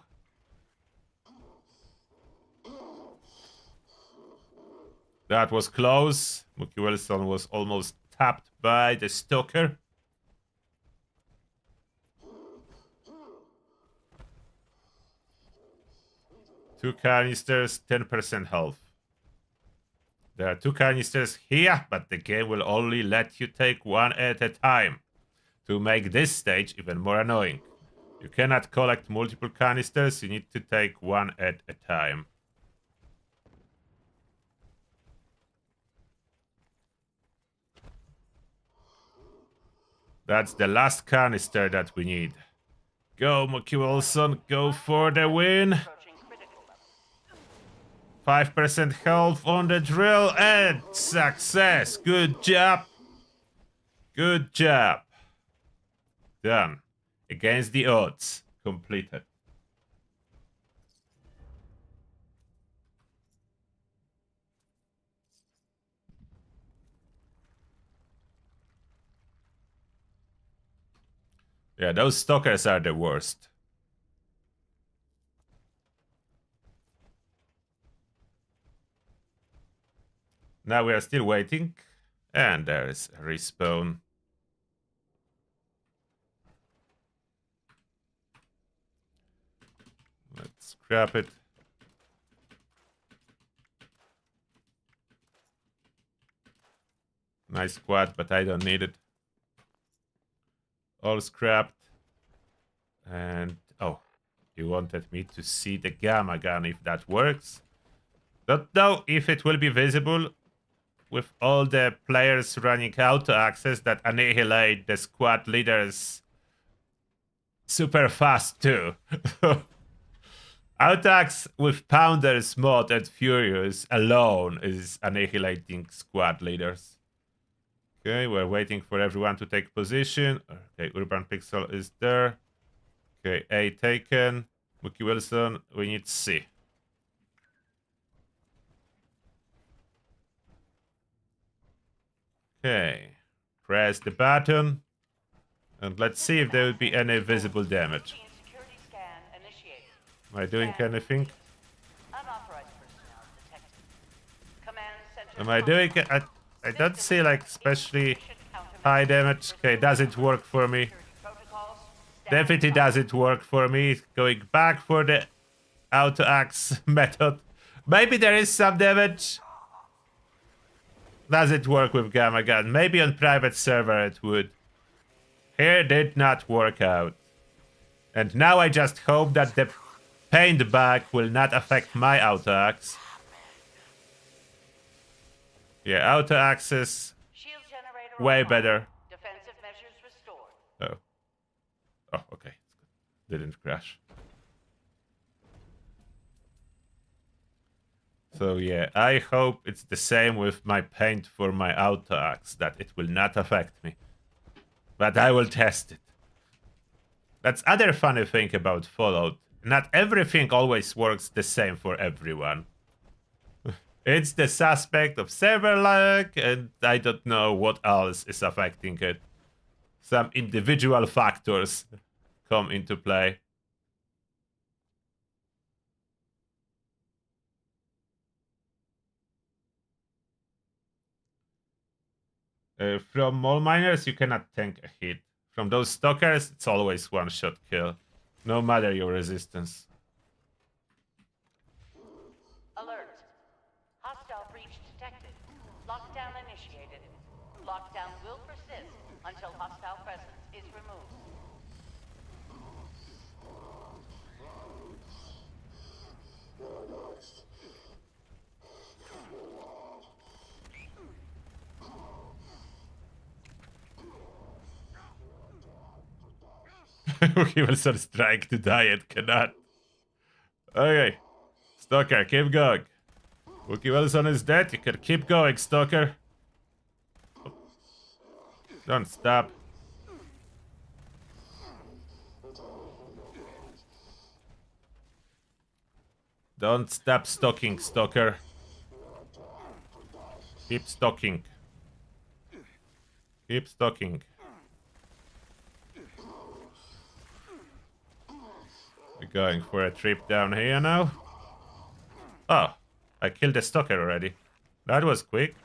That was close. Mookie Wilson was almost tapped by the stalker. Two canisters, 10% health. There are 2 canisters here, but the game will only let you take 1 at a time. To make this stage even more annoying. You cannot collect multiple canisters, you need to take 1 at a time. That's the last canister that we need. Go, Mookie Wilson, go for the win. Approaching critical level. 5% health on the drill and success. Good job. Good job. Done. Against the odds. Completed. Yeah, those stalkers are the worst. Now we are still waiting. And there is a respawn. Let's scrap it. Nice squad, but I don't need it. All scrapped. And oh, you wanted me to see the gamma gun if that works. Don't know if it will be visible with all the players running auto access that annihilate the squad leaders super fast too. Auto-axe with Pounders mod and Furious alone is annihilating squad leaders. Okay, we're waiting for everyone to take position. Okay, Urban Pixel is there. Okay, A taken. Mookie Wilson, we need C. Okay, press the button. And let's see if there will be any visible damage. Security scan initiated. Am I doing anything? Unauthorized personnel detected. Command center. Am I doing it? I don't see like especially high damage. Okay, does it work for me? Protocols. Definitely doesn't work for me. Going back for the auto-axe method. Maybe there is some damage. Does it work with Gamma Gun? Maybe on private server it would. Here did not work out. And now I just hope that the paint bag will not affect my auto-axe. Yeah, auto-axes Shield generator way online. better. Defensive measures restored. Oh. Oh, okay. Didn't crash. So yeah, I hope it's the same with my paint for my auto-axe, that it will not affect me. But I will test it. That's other funny thing about Fallout. Not everything always works the same for everyone. It's the suspect of server lag, and I don't know what else is affecting it. Some individual factors come into play. From mole miners, you cannot tank a hit. From those stalkers, it's always one-shot kill, no matter your resistance. Alert. Hostile breach detected. Lockdown initiated. Lockdown will persist until hostile presence is removed. He will sort of strike to die and cannot. Okay. Stalker, keep going. Wookie Wilson is dead. You can keep going, Stalker. Don't stop. Don't stop stalking, Stalker. Keep stalking. Keep stalking. We're going for a trip down here now. Oh, I killed the stalker already. That was quick.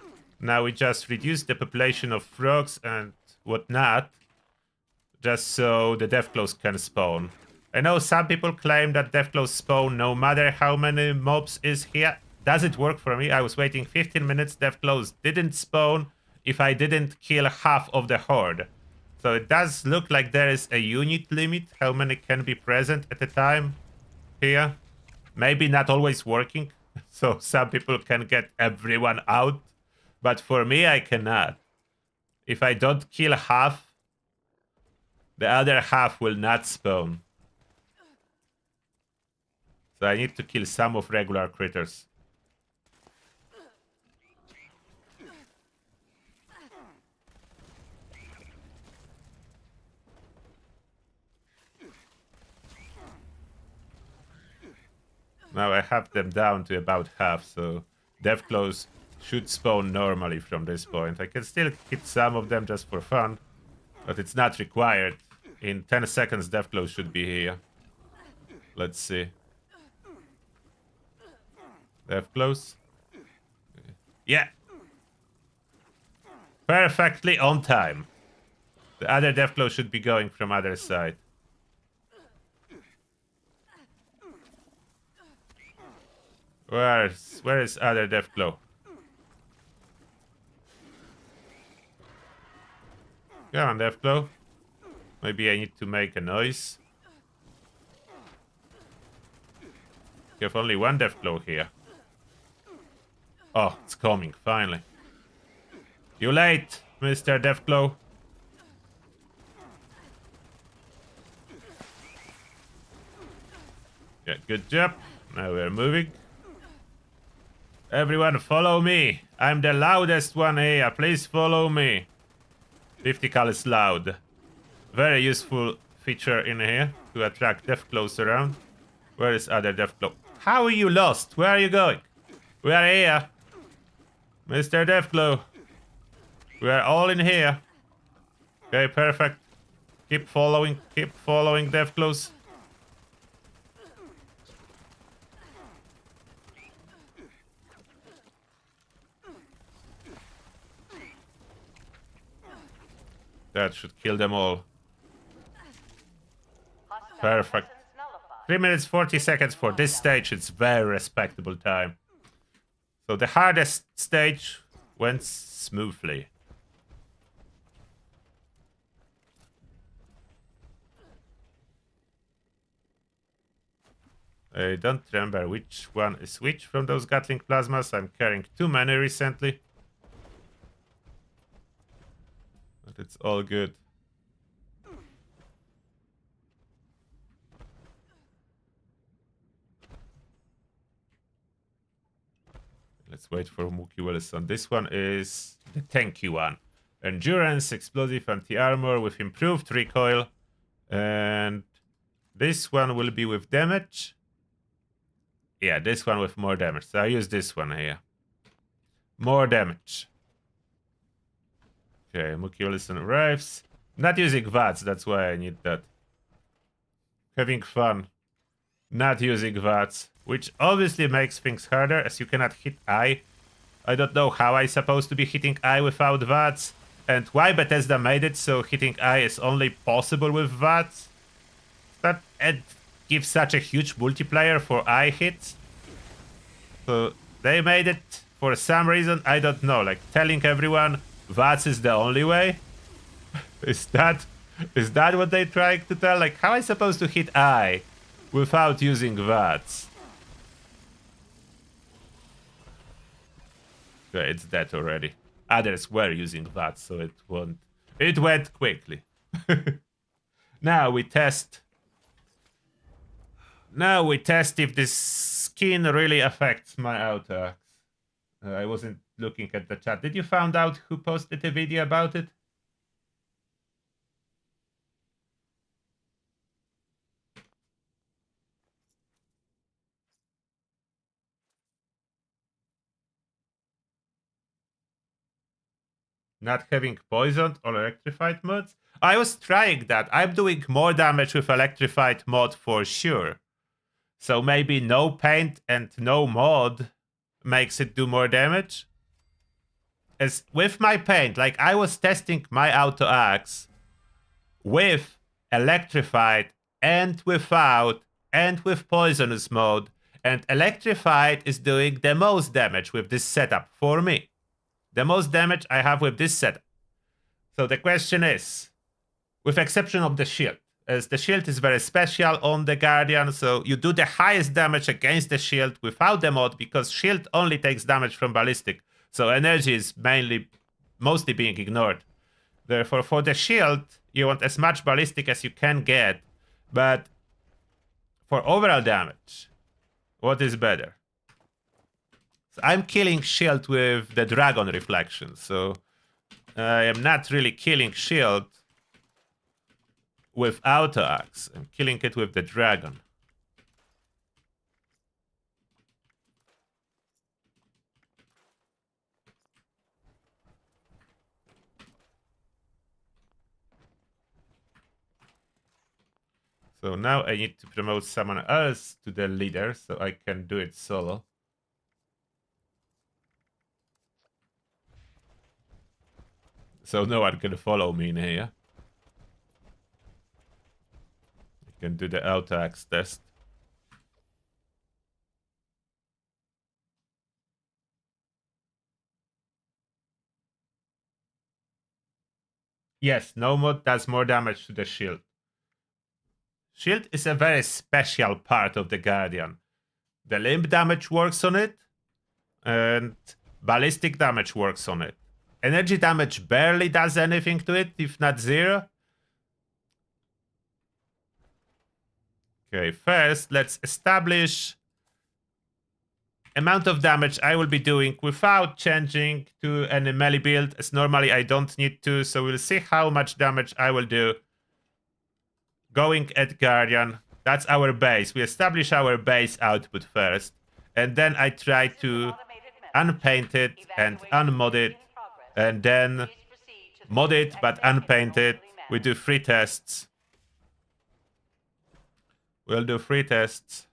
Now we just reduce the population of frogs and whatnot, just so the Deathclaws can spawn. I know some people claim that Deathclaws spawn no matter how many mobs is here. Does it work for me? I was waiting 15 minutes, Deathclaws didn't spawn if I didn't kill half of the horde. So it does look like there is a unit limit, how many can be present at a time here. Maybe not always working, so some people can get everyone out. But for me, I cannot. If I don't kill half, the other half will not spawn. So I need to kill some of regular critters. Now I have them down to about half, so Deathclaws should spawn normally from this point. I can still hit some of them just for fun, but it's not required. In 10 seconds, Deathclaws should be here. Let's see. Deathclaws. Yeah. Perfectly on time. The other Deathclaw should be going from other side. Where is other Deathclaw? Come on, Deathclaw. Maybe I need to make a noise. You have only one Deathclaw here. Oh, it's coming, finally. You late, Mr. Deathclaw. Yeah, good job. Now we're moving. Everyone follow me. I'm the loudest one here. Please follow me. 50 cal is loud. Very useful feature in here to attract Deathclaws around. Where is other Deathclaw? How are you lost? Where are you going? We are here. Mr. Deathclaw. We are all in here. Okay, perfect. Keep following Deathclaws. That should kill them all. Perfect. 3 minutes 40 seconds for this stage. It's very respectable time. So the hardest stage went smoothly. I don't remember which one is which from those Gatling plasmas. I'm carrying too many recently. But it's all good. Let's wait for Mookie Wilson. This one is the tanky one. endurance, explosive anti-armor with improved recoil. And this one will be with damage. Yeah, this one with more damage. So I use this one here. More damage. Okay, Mookie Wilson arrives. Not using VATS, that's why I need that. Having fun. Not using VATS. Which obviously makes things harder, as you cannot hit I. I don't know how I'm supposed to be hitting I without VATS. And why Bethesda made it so hitting I is only possible with VATS. But it gives such a huge multiplier for I hits. So they made it for some reason, I don't know. Like telling everyone VATS is the only way. Is that what they're trying to tell? Like, how am I supposed to hit I without using VATS? Okay, it's dead already. Others were using VATS, so it won't. It went quickly. Now we test. Now we test if this skin really affects my auto axe. I wasn't looking at the chat. Did you find out who posted a video about it? Not having poisoned or electrified mods? I was trying that. I'm doing more damage with electrified mod for sure. So maybe no paint and no mod makes it do more damage. As with my paint, like I was testing my auto axe with electrified and without and with poisonous mode. And electrified is doing the most damage with this setup for me. The most damage I have with this setup. So the question is, with exception of the shield, as the shield is very special on the Guardian, so you do the highest damage against the shield without the mod, because shield only takes damage from ballistic, so energy is mostly being ignored. Therefore, for the shield, you want as much ballistic as you can get, but for overall damage, what is better? So I'm killing shield with the dragon reflection, so I am not really killing shield with auto axe. I'm killing it with the dragon. So now I need to promote someone else to the leader so I can do it solo. So no one can follow me in here. I can do the auto axe test. Yes, no mod does more damage to the shield. Shield is a very special part of the Guardian. The limb damage works on it, and ballistic damage works on it. Energy damage barely does anything to it, if not zero. Okay, first let's establish amount of damage I will be doing without changing to any melee build, as normally I don't need to, so we'll see how much damage I will do going at Guardian. That's our base. We establish our base output first, and then I try to unpaint it and unmod it, and then mod it but unpaint it. We do 3 tests. We'll do 3 tests.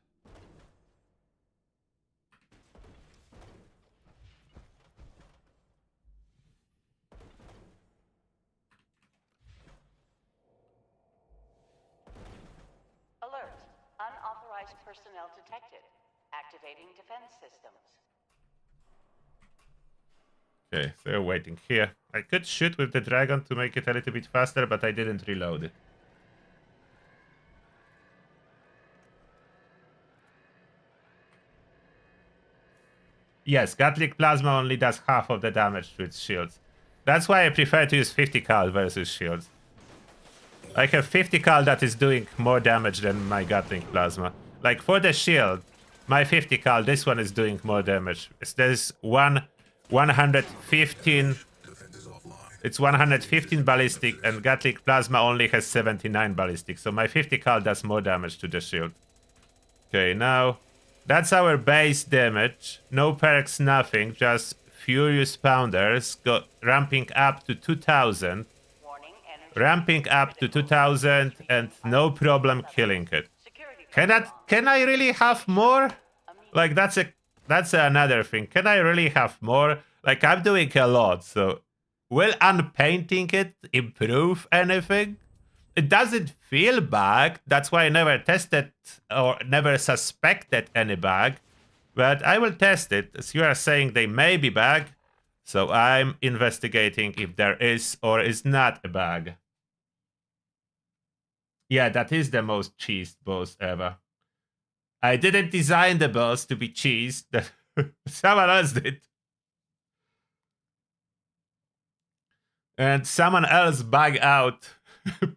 Alert. Unauthorized personnel detected. Activating defense systems. Okay, so they're waiting here. I could shoot with the dragon to make it a little bit faster, but I didn't reload it. Yes, Gatling Plasma only does half of the damage to its shields. That's why I prefer to use 50 cal versus shields. I have 50 cal that is doing more damage than my Gatling Plasma. Like for the shield, my 50 cal, this one is doing more damage. There's 115. Defense is offline. It's 115 ballistic, and Gatling Plasma only has 79 ballistic. So my 50 cal does more damage to the shield. Okay, now that's our base damage. No perks, nothing. Just Furious Pounders ramping up to 2000. Warning, energy Ramping up to 2000 and no problem killing it. security Can I really have more? Like that's another thing. Can I really have more? Like I'm doing a lot, so will unpainting it improve anything? It doesn't feel bug. That's why I never tested or never suspected any bug. But I will test it, as you are saying they may be bug. So I'm investigating if there is or is not a bug. Yeah, that is the most cheesed boss ever. I didn't design the boss to be cheesed. Someone else did. And someone else bug out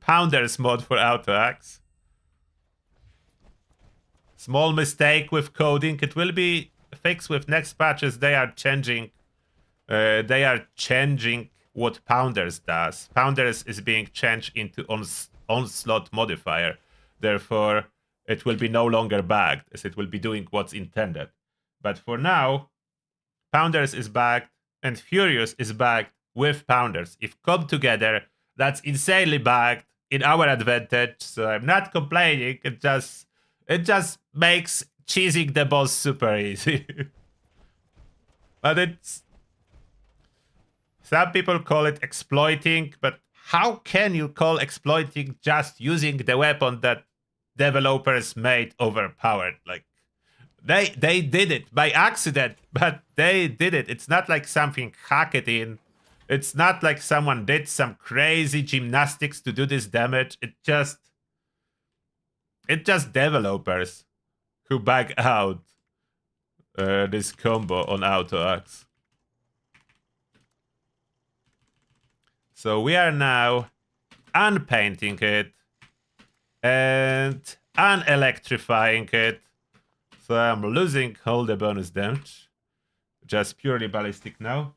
Pounders mod for auto axe. Small mistake with coding. It will be fixed with next patches. They are changing. What Pounders does. Pounders is being changed into onslaught modifier. Therefore, it will be no longer bugged, as it will be doing what's intended. But for now, Pounders is bugged and Furious is bugged with Pounders. If come together, that's insanely bugged in our advantage. So I'm not complaining. It just makes cheesing the boss super easy. But it's... Some people call it exploiting, but how can you call exploiting just using the weapon that developers made overpowered? Like, they did it by accident, but they did it. It's not like something hacked in. It's not like someone did some crazy gymnastics to do this damage. It's just developers who bug out this combo on auto axe. So we are now unpainting it and unelectrifying it. So I'm losing all the bonus damage. Just purely ballistic now.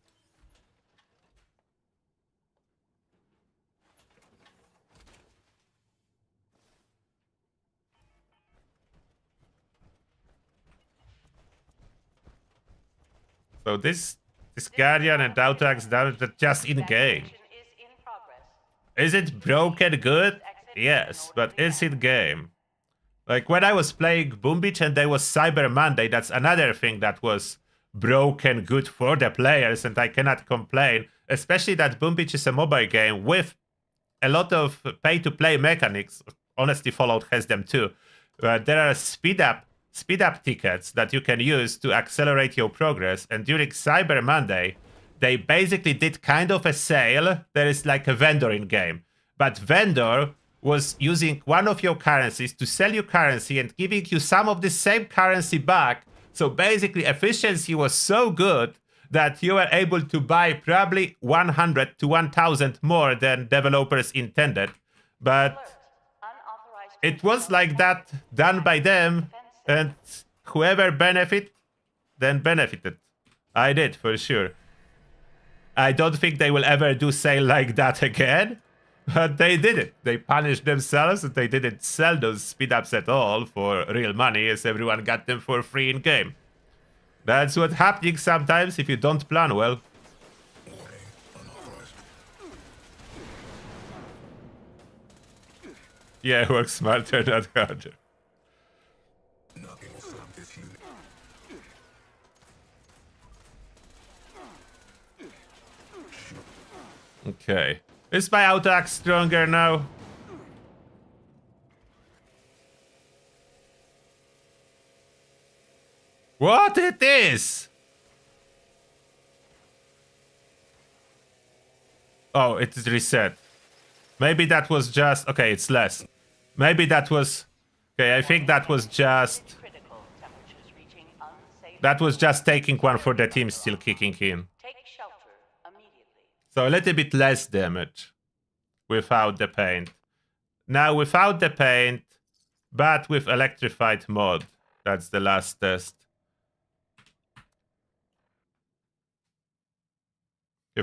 So this Guardian and auto axe damage are just in game. Is it broken good? Yes, but it's in game. Like when I was playing Boom Beach and there was Cyber Monday, that's another thing that was broken good for the players, and I cannot complain. Especially that Boom Beach is a mobile game with a lot of pay-to-play mechanics. Honestly, Fallout has them too. There are speed up tickets that you can use to accelerate your progress, and during Cyber Monday, they basically did kind of a sale. There is like a vendor in game, but vendor was using one of your currencies to sell you currency and giving you some of the same currency back. So basically efficiency was so good that you were able to buy probably 100 to 1000 more than developers intended. But it was like that done by them, and whoever benefited I did for sure. I don't think they will ever do sale like that again, but they did it. They punished themselves and they didn't sell those speed ups at all for real money, as everyone got them for free in game. That's what's happening sometimes if you don't plan well. Yeah, work smarter, not harder. Nothing will stop this unit. Okay. Is my auto axe stronger now? What it is? Oh, it is reset. Maybe that was just... Okay, it's less. Maybe that was... Okay, I think that was just... That was just taking one for the team still kicking in. So a little bit less damage without the paint. Now without the paint, but with electrified mod. That's the last test.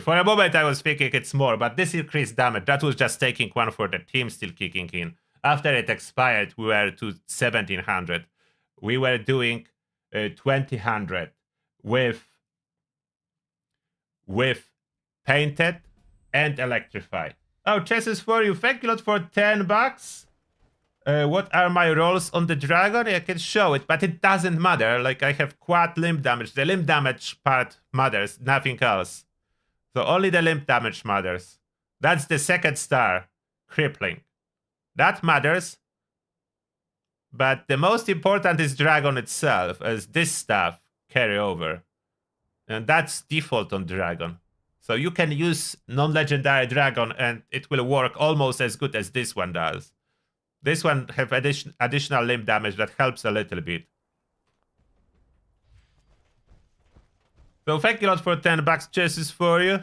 For a moment I was thinking it's more, but this increased damage, that was just taking one for the team still kicking in. After it expired, we were to 1700. We were doing 2000 with painted and electrified. Oh, chassis for you. Thank you lot for $10. What are my rolls on the dragon? I can show it, but it doesn't matter. Like, I have quad limb damage. The limb damage part matters, nothing else. So only the limb damage matters. That's the second star, crippling. That matters. But the most important is dragon itself, as this stuff carry over. And that's default on dragon. So you can use non-legendary dragon and it will work almost as good as this one does. This one have additional limb damage that helps a little bit. So thank you a lot for $10 chases for you.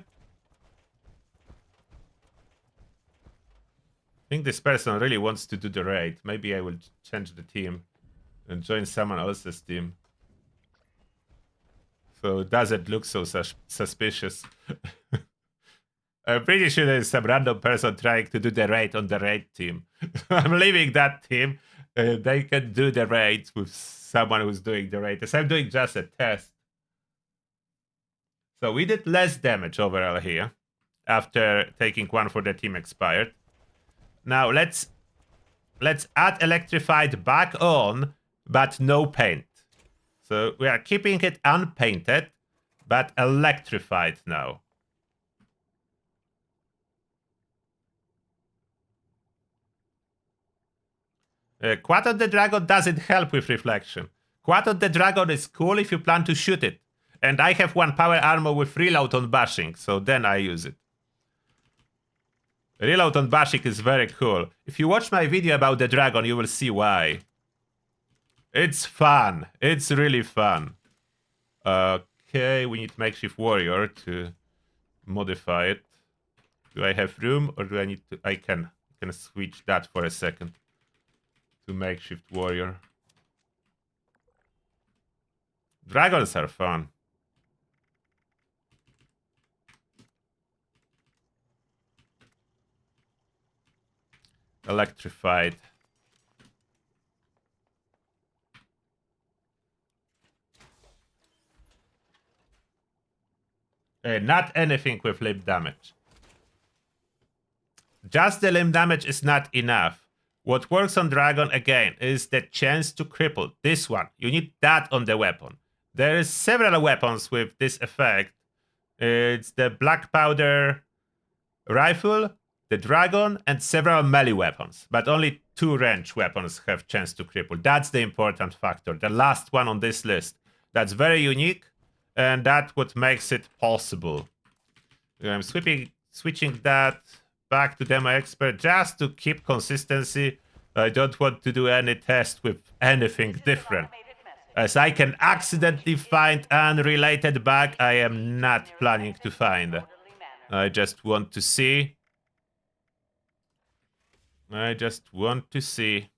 I think this person really wants to do the raid. Maybe I will change the team and join someone else's team. So it doesn't look so suspicious. I'm pretty sure there's some random person trying to do the raid on the raid team. I'm leaving that team. They can do the raid with someone who's doing the raid. As I'm doing just a test. So we did less damage overall here. After taking one for the team expired. Now let's add electrified back on, but no paint. So we are keeping it unpainted, but electrified now. Quad on the Dragon doesn't help with reflection. Quad on the Dragon is cool if you plan to shoot it. And I have one power armor with reload on bashing, so then I use it. Reload on bashing is very cool. If you watch my video about the Dragon, you will see why. It's fun. It's really fun. Okay, we need makeshift warrior to modify it. Do I have room or do I need to? I can switch that for a second to makeshift warrior. Dragons are fun. Electrified. Not anything with limb damage. Just the limb damage is not enough. What works on Dragon again is the chance to cripple. This one, you need that on the weapon. There is several weapons with this effect. It's the black powder rifle, the Dragon, and several melee weapons. But only 2 range weapons have chance to cripple. That's the important factor. The last one on this list. That's very unique. And that's what makes it possible. I'm switching that back to Demo Expert just to keep consistency. I don't want to do any test with anything different. As I can accidentally find unrelated bug I am not planning to find. I just want to see. I just want to see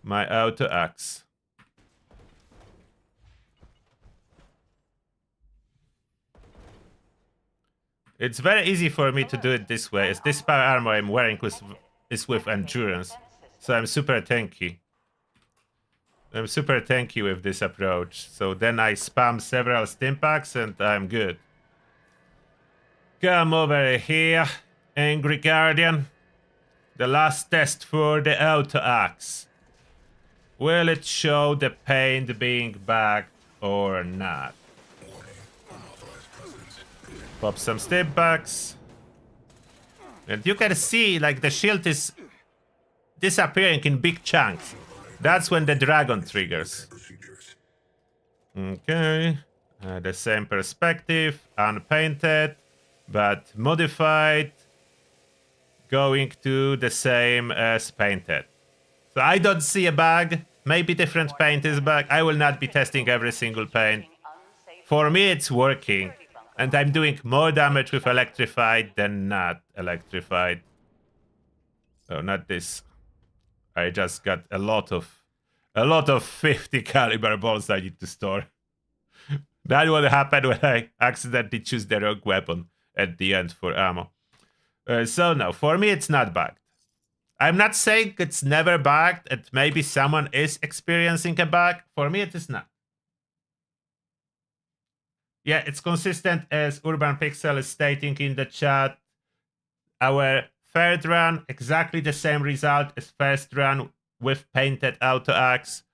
my auto axe. It's very easy for me to do it this way, as this power armor I'm wearing is with endurance. So I'm super tanky. I'm super tanky with this approach. So then I spam several stim packs and I'm good. Come over here, Angry Guardian. The last test for the auto axe. Will it show the paint being back or not? Pop some stim packs. And you can see like the shield is disappearing in big chunks. That's when the dragon triggers. Okay. The same perspective. Unpainted. But modified. Going to the same as painted. So I don't see a bug. Maybe different paint is bug. I will not be testing every single paint. For me it's working. And I'm doing more damage with electrified than not electrified. So not this. I just got a lot of 50 caliber balls I need to store. That would happen when I accidentally choose the wrong weapon at the end for ammo. So no, for me it's not bugged. I'm not saying it's never bugged, and maybe someone is experiencing a bug. For me, it is not. Yeah, it's consistent as Urban Pixel is stating in the chat. Our third run, exactly the same result as first run with painted auto axe.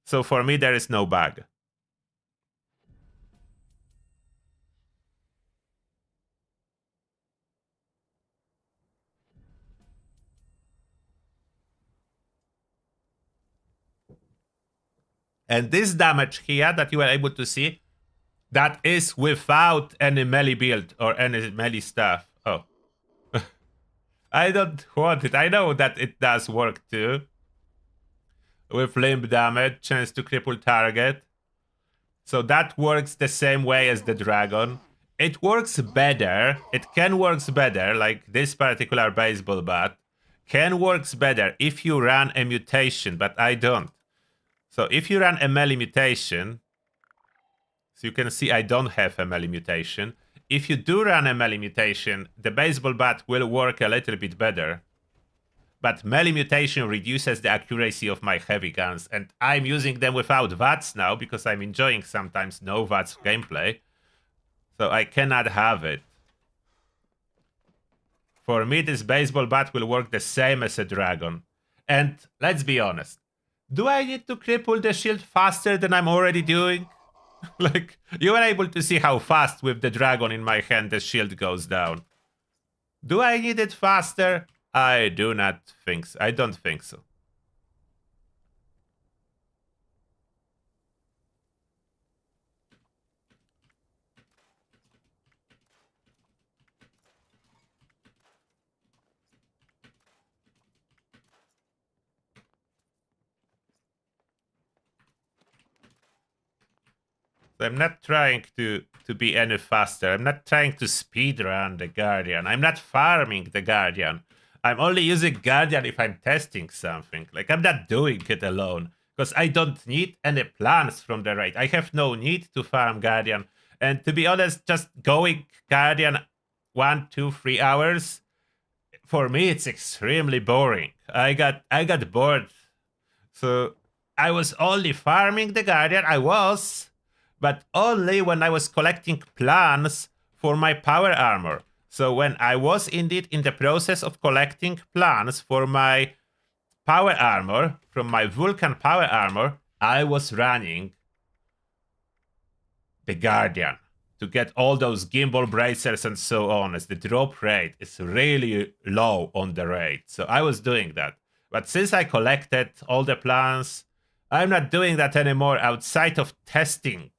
So for me, there is no bug. And this damage here that you are able to see, that is without any melee build or any melee stuff. Oh. I don't want it. I know that it does work too. With limb damage, chance to cripple target. So that works the same way as the dragon. It works better. It can works better, like this particular baseball bat. Can works better if you run a mutation, but I don't. So if you run a melee mutation, so you can see I don't have a melee mutation. If you do run a melee mutation, the baseball bat will work a little bit better. But melee mutation reduces the accuracy of my heavy guns, and I'm using them without VATS now because I'm enjoying sometimes no VATS gameplay. So I cannot have it. For me, this baseball bat will work the same as a dragon. And let's be honest, do I need to cripple the shield faster than I'm already doing? Like, you are able to see how fast with the dragon in my hand the shield goes down. Do I need it faster? I do not think so. I don't think so. So I'm not trying to be any faster. I'm not trying to speedrun the Guardian. I'm not farming the Guardian. I'm only using Guardian if I'm testing something. Like, I'm not doing it alone. Because I don't need any plans from the raid. I have no need to farm Guardian. And to be honest, just going Guardian 1, 2, 3 hours, for me it's extremely boring. I got bored. So I was only farming the Guardian. I was, but only when I was collecting plans for my power armor. So when I was indeed in the process of collecting plans for my power armor, from my Vulcan power armor, I was running the Guardian to get all those gimbal bracers and so on, as the drop rate is really low on the raid. So I was doing that. But since I collected all the plans, I'm not doing that anymore outside of testing.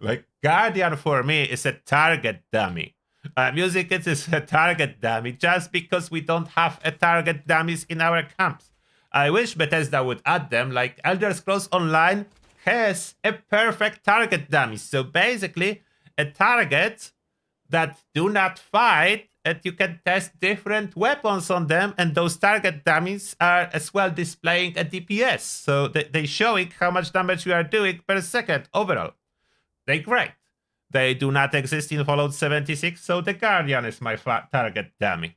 Like, Guardian for me is a target dummy. I'm using it as a target dummy just because we don't have a target dummies in our camps. I wish Bethesda would add them, like Elder Scrolls Online has a perfect target dummy. So basically, a target that do not fight, and you can test different weapons on them, and those target dummies are as well displaying a DPS. So they showing how much damage you are doing per second overall. They're great. They do not exist in Fallout 76, so the Guardian is my target dummy.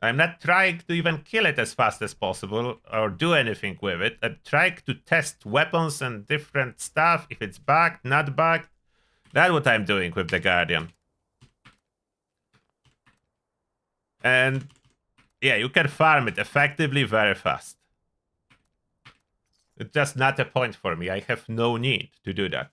I'm not trying to even kill it as fast as possible or do anything with it. I'm trying to test weapons and different stuff, if it's bugged, not bugged. That's what I'm doing with the Guardian. And yeah, you can farm it effectively very fast. It's just not a point for me. I have no need to do that.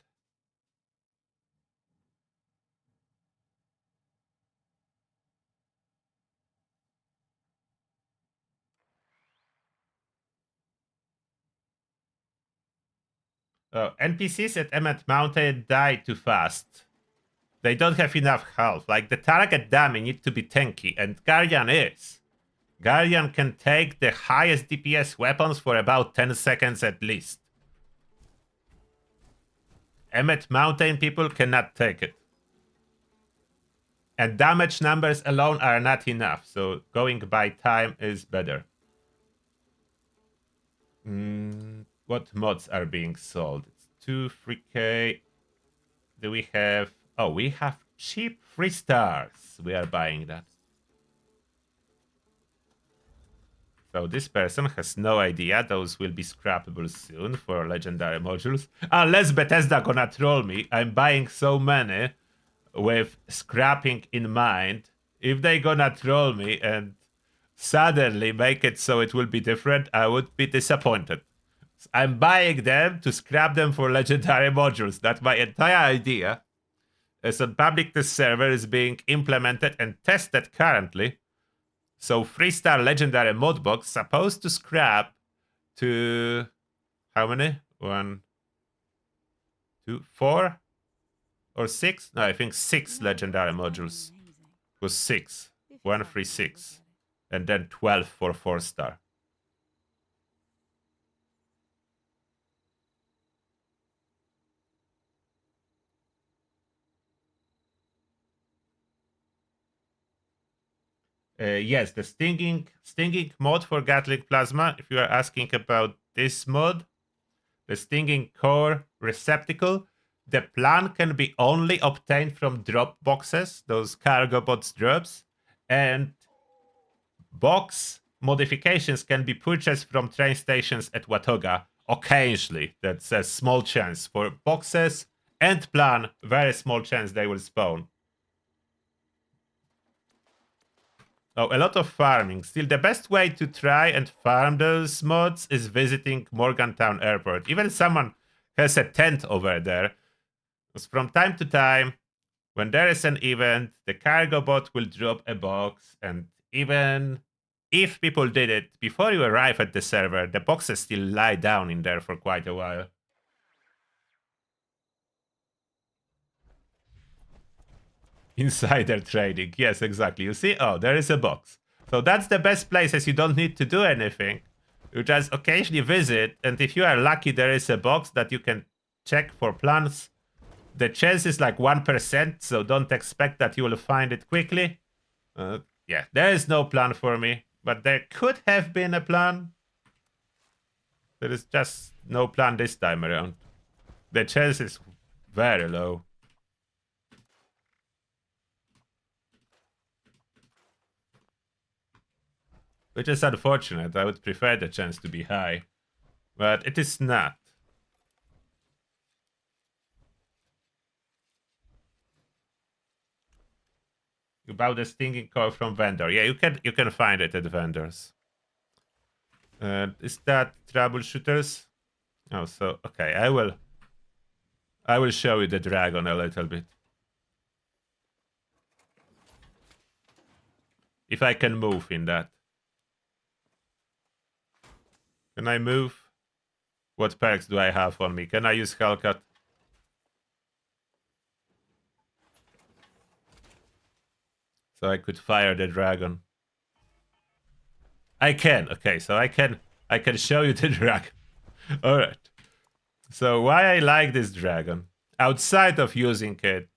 NPCs at Emmett Mountain die too fast. They don't have enough health. Like, the target dummy needs to be tanky, and Guardian is. Guardian can take the highest DPS weapons for about 10 seconds at least. Emmett Mountain people cannot take it. And damage numbers alone are not enough, so going by time is better. What mods are being sold? It's 2, 3K. Do we have... Oh, we have cheap 3 stars. We are buying that. So this person has no idea those will be scrappable soon for legendary modules. Unless Bethesda gonna troll me. I'm buying so many with scrapping in mind. If they gonna troll me and suddenly make it so it will be different, I would be disappointed. I'm buying them to scrap them for legendary modules. That's my entire idea. As a public test server is being implemented and tested currently. So 3-star legendary mod box supposed to scrap to how many? 1, 2, 4 or 6? No, I think 6 legendary modules. It was 6. 1, 3, 6. And then 12 for 4-star. Yes, the stinging mod for Gatling Plasma. If you are asking about this mod, the stinging core receptacle, the plan can be only obtained from drop boxes, those cargo bots drops, and box modifications can be purchased from train stations at Watoga occasionally. That's a small chance. For boxes and plan, very small chance they will spawn. Oh, a lot of farming. Still, the best way to try and farm those mods is visiting Morgantown Airport. Even someone has a tent over there. Because from time to time, when there is an event, the cargo bot will drop a box. And even if people did it before you arrive at the server, the boxes still lie down in there for quite a while. Insider trading. Yes, exactly. You see? Oh, there is a box. So that's the best place, as you don't need to do anything. You just occasionally visit, and if you are lucky, there is a box that you can check for plans. The chance is like 1%, so don't expect that you will find it quickly. Yeah, there is no plan for me, but there could have been a plan. There is just no plan this time around. The chance is very low. Which is unfortunate. I would prefer the chance to be high. But it is not. You bought the stinging core from vendor. Yeah, you can find it at vendors. Is that troubleshooters? Oh, so okay, I will show you the dragon a little bit. If I can move in that. Can I move? What perks do I have on me? Can I use Hellcat? So I could fire the dragon. I can. Okay, so I can show you the dragon. All right. So why I like this dragon, outside of using it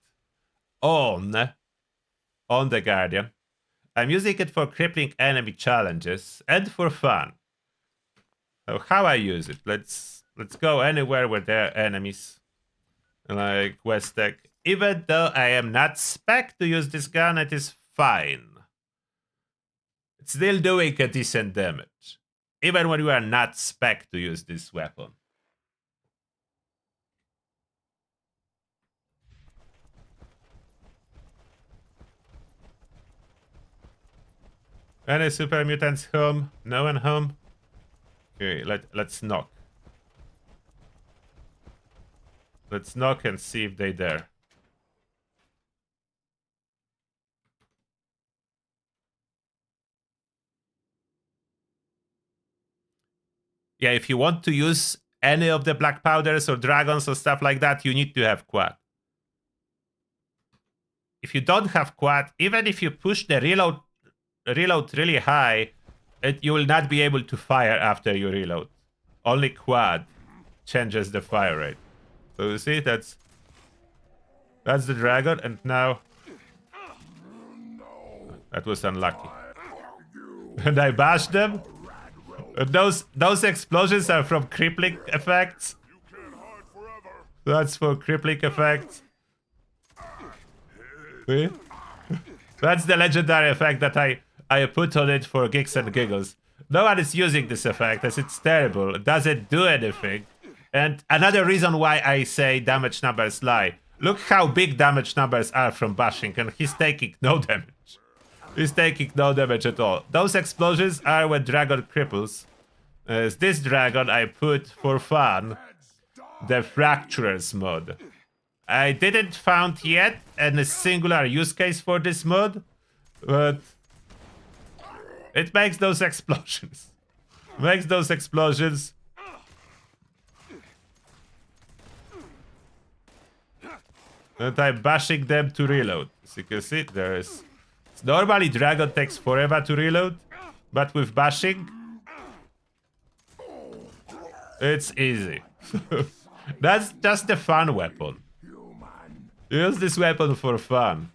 on the Guardian, I'm using it for crippling enemy challenges and for fun. So how I use it? Let's go anywhere where there are enemies, like West Tech. Even though I am not spec to use this gun, it is fine. It's still doing a decent damage, even when you are not spec to use this weapon. Any super mutants home? No one home? Okay, let's knock. Let's knock and see if they're there. Yeah, if you want to use any of the black powders or dragons or stuff like that, you need to have quad. If you don't have quad, even if you push the reload really high, you will not be able to fire after you reload. Only quad changes the fire rate. So you see, that's the dragon, and now that was unlucky. And I bashed them. Those explosions are from crippling effects. That's for crippling effects. See? That's the legendary effect that I put on it for gigs and giggles. No one is using this effect as it's terrible. It doesn't do anything. And another reason why I say damage numbers lie. Look how big damage numbers are from bashing, and he's taking no damage. He's taking no damage at all. Those explosions are when dragon cripples. This dragon I put for fun the Fracturers mod. I didn't found yet any singular use case for this mod, but it makes those explosions. Makes those explosions. And I'm bashing them to reload. As you can see, there is... Normally dragon takes forever to reload, but with bashing, it's easy. That's just a fun weapon. Use this weapon for fun.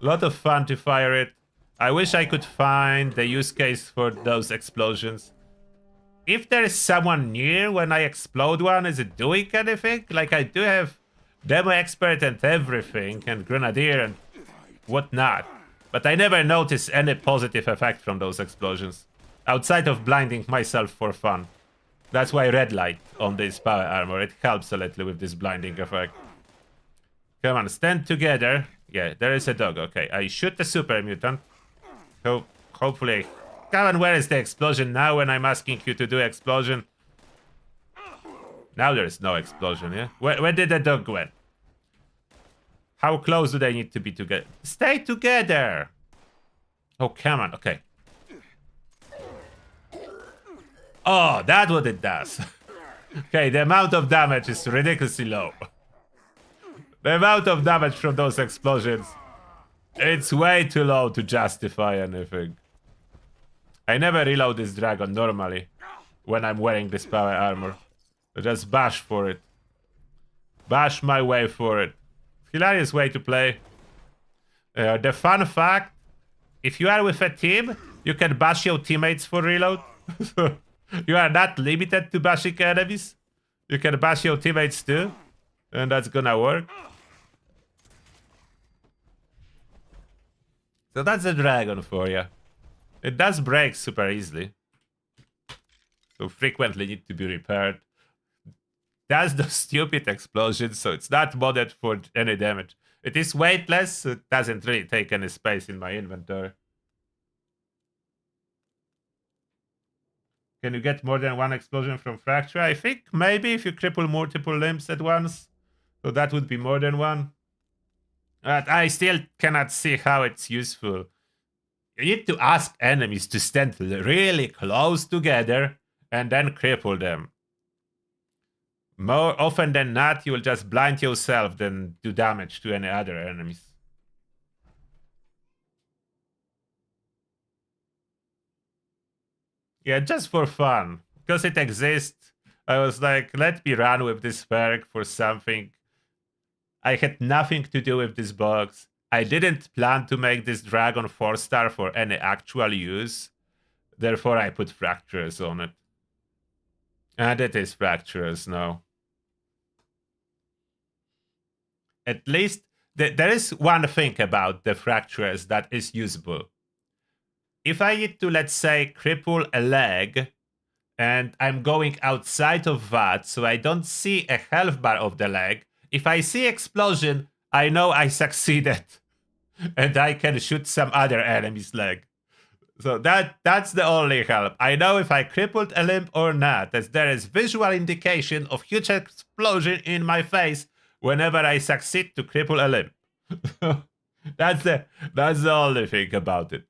Lot of fun to fire it. I wish I could find the use case for those explosions. If there is someone near when I explode one, is it doing anything? Like, I do have Demo Expert and everything, and Grenadier and whatnot. But I never notice any positive effect from those explosions. Outside of blinding myself for fun. That's why red light on this power armor. It helps a little with this blinding effect. Come on, stand together. Yeah, there is a dog. Okay, I shoot the super mutant. So, hopefully... Come on, where is the explosion now when I'm asking you to do explosion? Now there is no explosion, yeah? Where did the dog went? How close do they need to be together? Stay together! Oh, come on, okay. Oh, that's what it does. Okay, the amount of damage is ridiculously low. The amount of damage from those explosions, it's way too low to justify anything. I never reload this dragon normally when I'm wearing this power armor. I just bash for it. Bash my way for it. Hilarious way to play. The fun fact, if you are with a team, you can bash your teammates for reload. You are not limited to bashing enemies. You can bash your teammates too. And that's gonna work. So that's a dragon for you. It does break super easily. So frequently need to be repaired. Does those stupid explosions, so it's not modded for any damage. It is weightless, so it doesn't really take any space in my inventory. Can you get more than one explosion from Fracture? I think maybe if you cripple multiple limbs at once. So that would be more than one. But I still cannot see how it's useful. You need to ask enemies to stand really close together and then cripple them. More often than not, you will just blind yourself than do damage to any other enemies. Yeah, just for fun. Because it exists, I was like, let me run with this perk for something. I had nothing to do with this box. I didn't plan to make this dragon 4-star for any actual use. Therefore, I put Fracturers on it. And it is Fracturers now. At least, there is one thing about the Fracturers that is usable. If I need to, let's say, cripple a leg, and I'm going outside of that, so I don't see a health bar of the leg, if I see explosion, I know I succeeded. And I can shoot some other enemy's leg. So that's the only help. I know if I crippled a limb or not, as there is visual indication of huge explosion in my face whenever I succeed to cripple a limb. That's the only thing about it.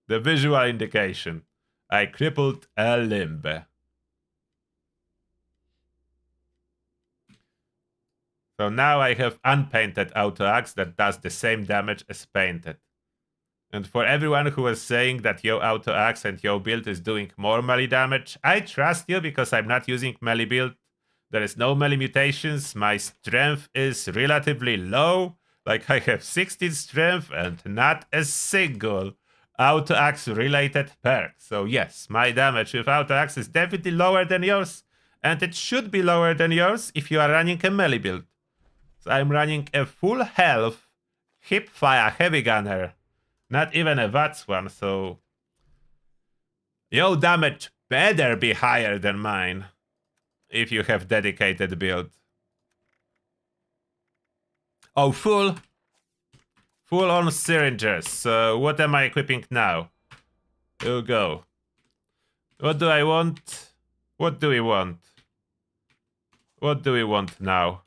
The visual indication. I crippled a limb. So now I have unpainted auto axe that does the same damage as painted. And for everyone who was saying that your auto axe and your build is doing more melee damage, I trust you because I'm not using melee build. There is no melee mutations. My strength is relatively low. Like I have 16 strength and not a single auto-axe related perk. So yes, my damage with auto-axe is definitely lower than yours, and it should be lower than yours if you are running a melee build. So I'm running a full health hipfire heavy gunner, not even a VATS one, so your damage better be higher than mine if you have dedicated build. Oh, full on syringes. So what am I equipping now? We'll go. What do I want? What do we want? What do we want now?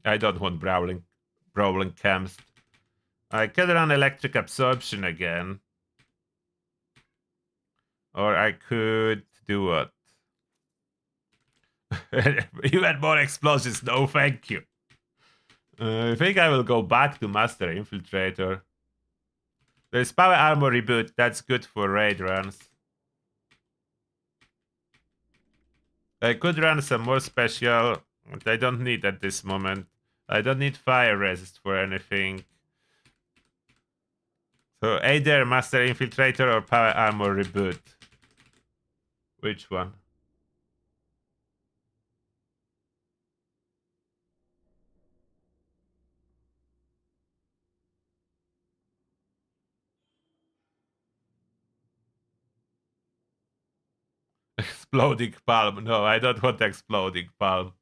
I don't want brawling cams. I could run electric absorption again. Or I could do what? Even more explosions, no thank you. I think I will go back to Master Infiltrator. There's power armor reboot, that's good for raid runs. I could run some more special, but I don't need at this moment. I don't need fire resist for anything. So either Master Infiltrator or power armor reboot. Which one? Exploding palm. No, I don't want exploding palm.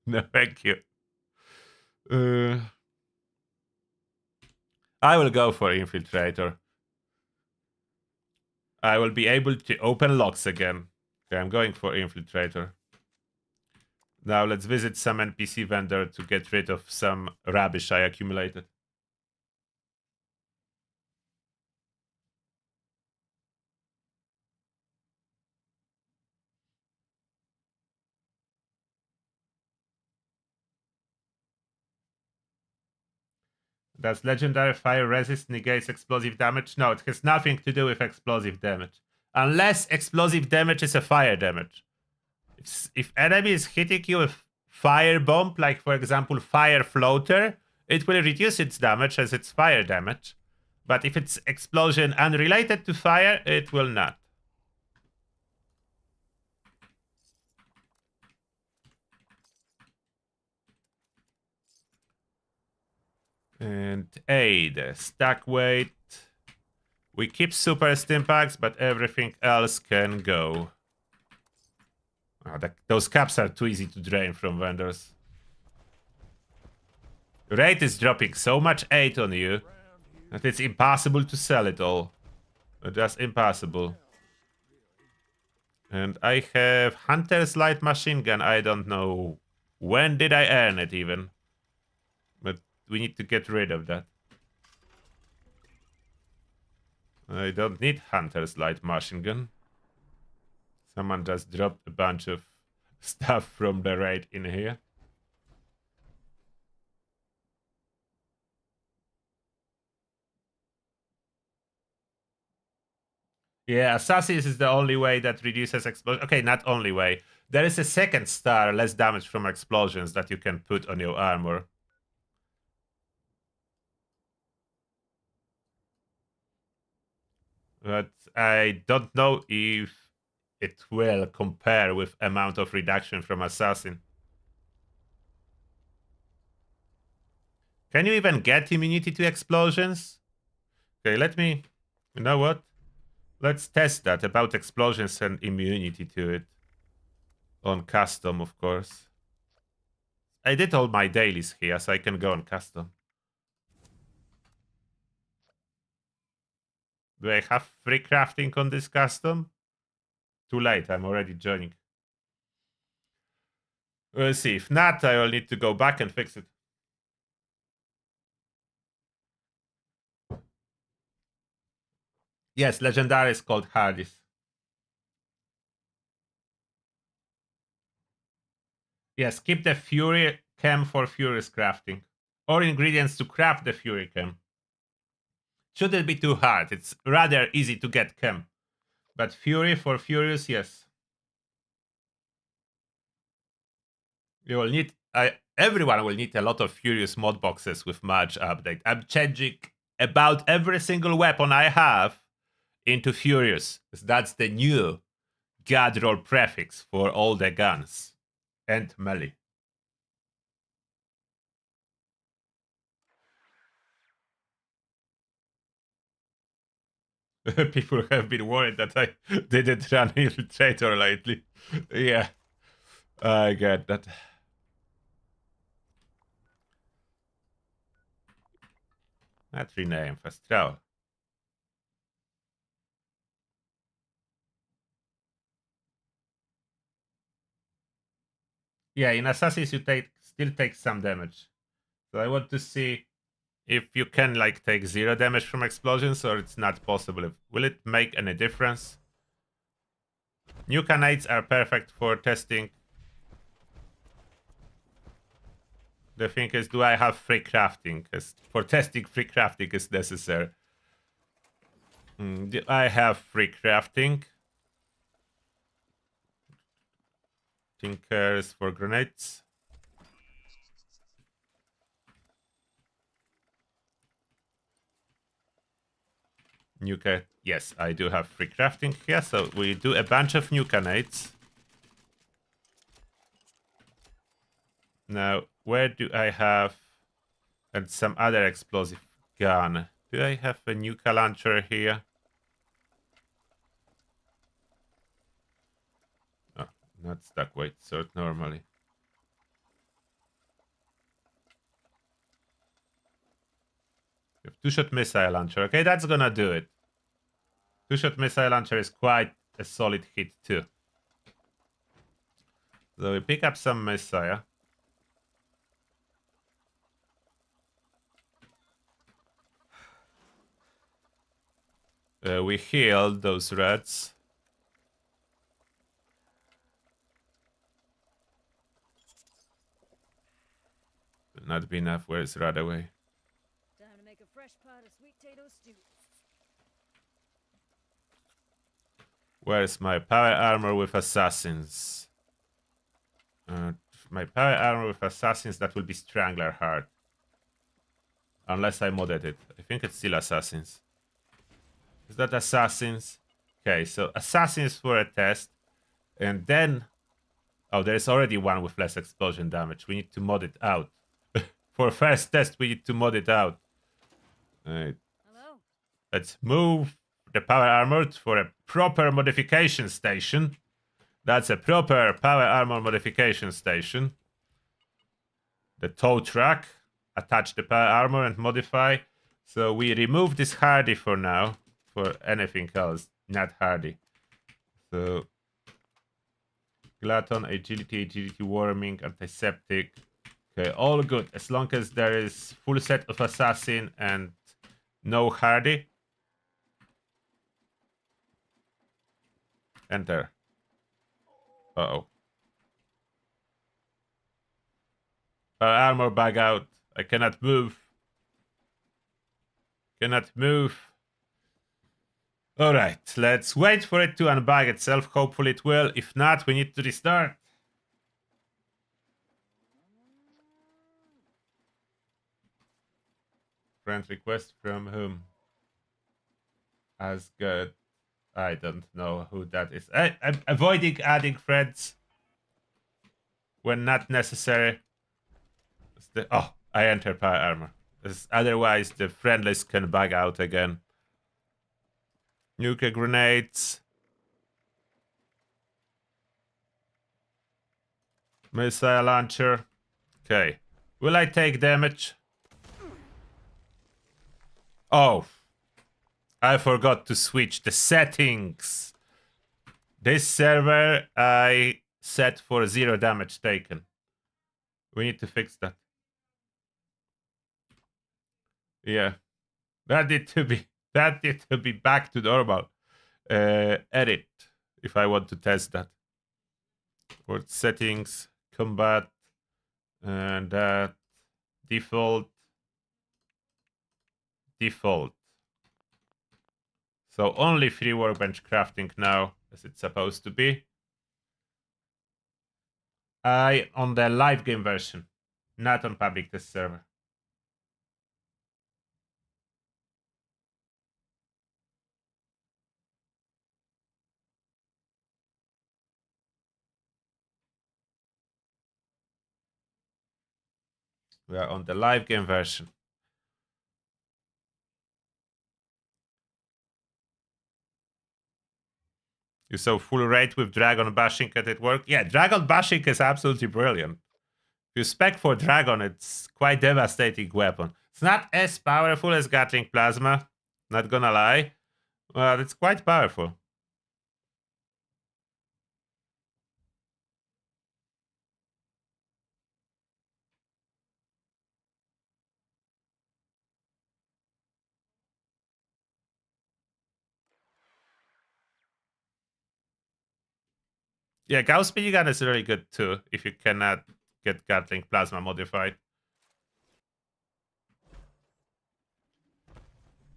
No, thank you. I will go for Infiltrator. I will be able to open locks again. Okay, I'm going for Infiltrator. Now let's visit some NPC vendor to get rid of some rubbish I accumulated. Does legendary fire resist negates explosive damage? No, it has nothing to do with explosive damage. Unless explosive damage is a fire damage. If enemy is hitting you with fire bomb, like for example fire floater, it will reduce its damage as it's fire damage. But if it's explosion unrelated to fire, it will not. And aid, stack weight. We keep super stimpaks, but everything else can go. Oh, those caps are too easy to drain from vendors. Rate is dropping so much aid on you that it's impossible to sell it all. Just impossible. And I have Hunter's Light Machine Gun. I don't know when did I earn it even. But we need to get rid of that. I don't need Hunter's Light Machine Gun. Someone just dropped a bunch of stuff from the raid in here. Yeah, Assassins is the only way that reduces explosion. Okay, not only way. There is a second star, less damage from explosions, that you can put on your armor. But I don't know if it will compare with amount of reduction from Assassin. Can you even get immunity to explosions? Okay, let me... You know what? Let's test that about explosions and immunity to it. On custom, of course. I did all my dailies here, so I can go on custom. Do I have free crafting on this custom? Too late, I'm already joining. We'll see. If not, I will need to go back and fix it. Yes, Legendary is called Hardys. Yes, keep the Fury Chem for Furious crafting. Or ingredients to craft the Fury Chem. Shouldn't be too hard. It's rather easy to get Chem. But Fury for Furious, yes. You will need... everyone will need a lot of Furious mod boxes with March update. I'm changing about every single weapon I have into Furious. That's the new god roll prefix for all the guns and melee. People have been worried that I didn't run Infiltrator lately. Yeah, I get that. Not rename, fast travel. Yeah, in Assassins you still take some damage. So I want to see if you can like take 0 damage from explosions or it's not possible. Will it make any difference? New canates are perfect for testing. The thing is, do I have free crafting? Because for testing, free crafting is necessary. Do I have free crafting? Tinkers for grenades. New yes, I do have free crafting here, so we do a bunch of new canates. Now, where do I have and some other explosive gun? Do I have a nuka launcher here? Oh, not stuck weight sword normally. We have two-shot missile launcher. Okay, that's gonna do it. Two-shot missile launcher is quite a solid hit too. So we pick up some missile. We healed those reds. Will not be enough. Where's Rad away? Time to make a fresh pot of sweet potato stew. Where's my power armor with assassins? My power armor with assassins, that will be Strangler hard. Unless I modded it. I think it's still assassins. Is that assassins? Okay, so assassins for a test. And then... Oh, there's already one with less explosion damage. We need to mod it out. For first test, we need to mod it out. Alright. Hello? Let's move the power armor for a proper modification station. That's a proper power armor modification station. The tow truck. Attach the power armor and modify. So we remove this hardy for now. For anything else, not hardy. So Glutton, agility, warming, antiseptic. Okay, all good. As long as there is full set of assassin and no hardy. Enter. Uh-oh. Armor bag out. I cannot move. Cannot move. Alright, let's wait for it to unbag itself. Hopefully it will. If not, we need to restart. Friend request from whom? As good. I don't know who that is. I'm avoiding adding friends when not necessary. Oh, I enter power armor. Otherwise, the friend list can bug out again. Nuka grenades. Missile launcher. Okay. Will I take damage? Oh. I forgot to switch the settings. This server I set for 0 damage taken. We need to fix that. Yeah. That need to be back to normal. Edit if I want to test that. For settings, combat, and default. So only free workbench crafting now, as it's supposed to be. On the live game version, not on public test server. We are on the live game version. You saw full rate with Dragon Bashing at it work? Yeah, Dragon Bashing is absolutely brilliant. If you spec for Dragon, it's quite devastating weapon. It's not as powerful as Gatling Plasma, not gonna lie, but it's quite powerful. Yeah, Gauss minigun is really good too, if you cannot get Gatling Plasma modified.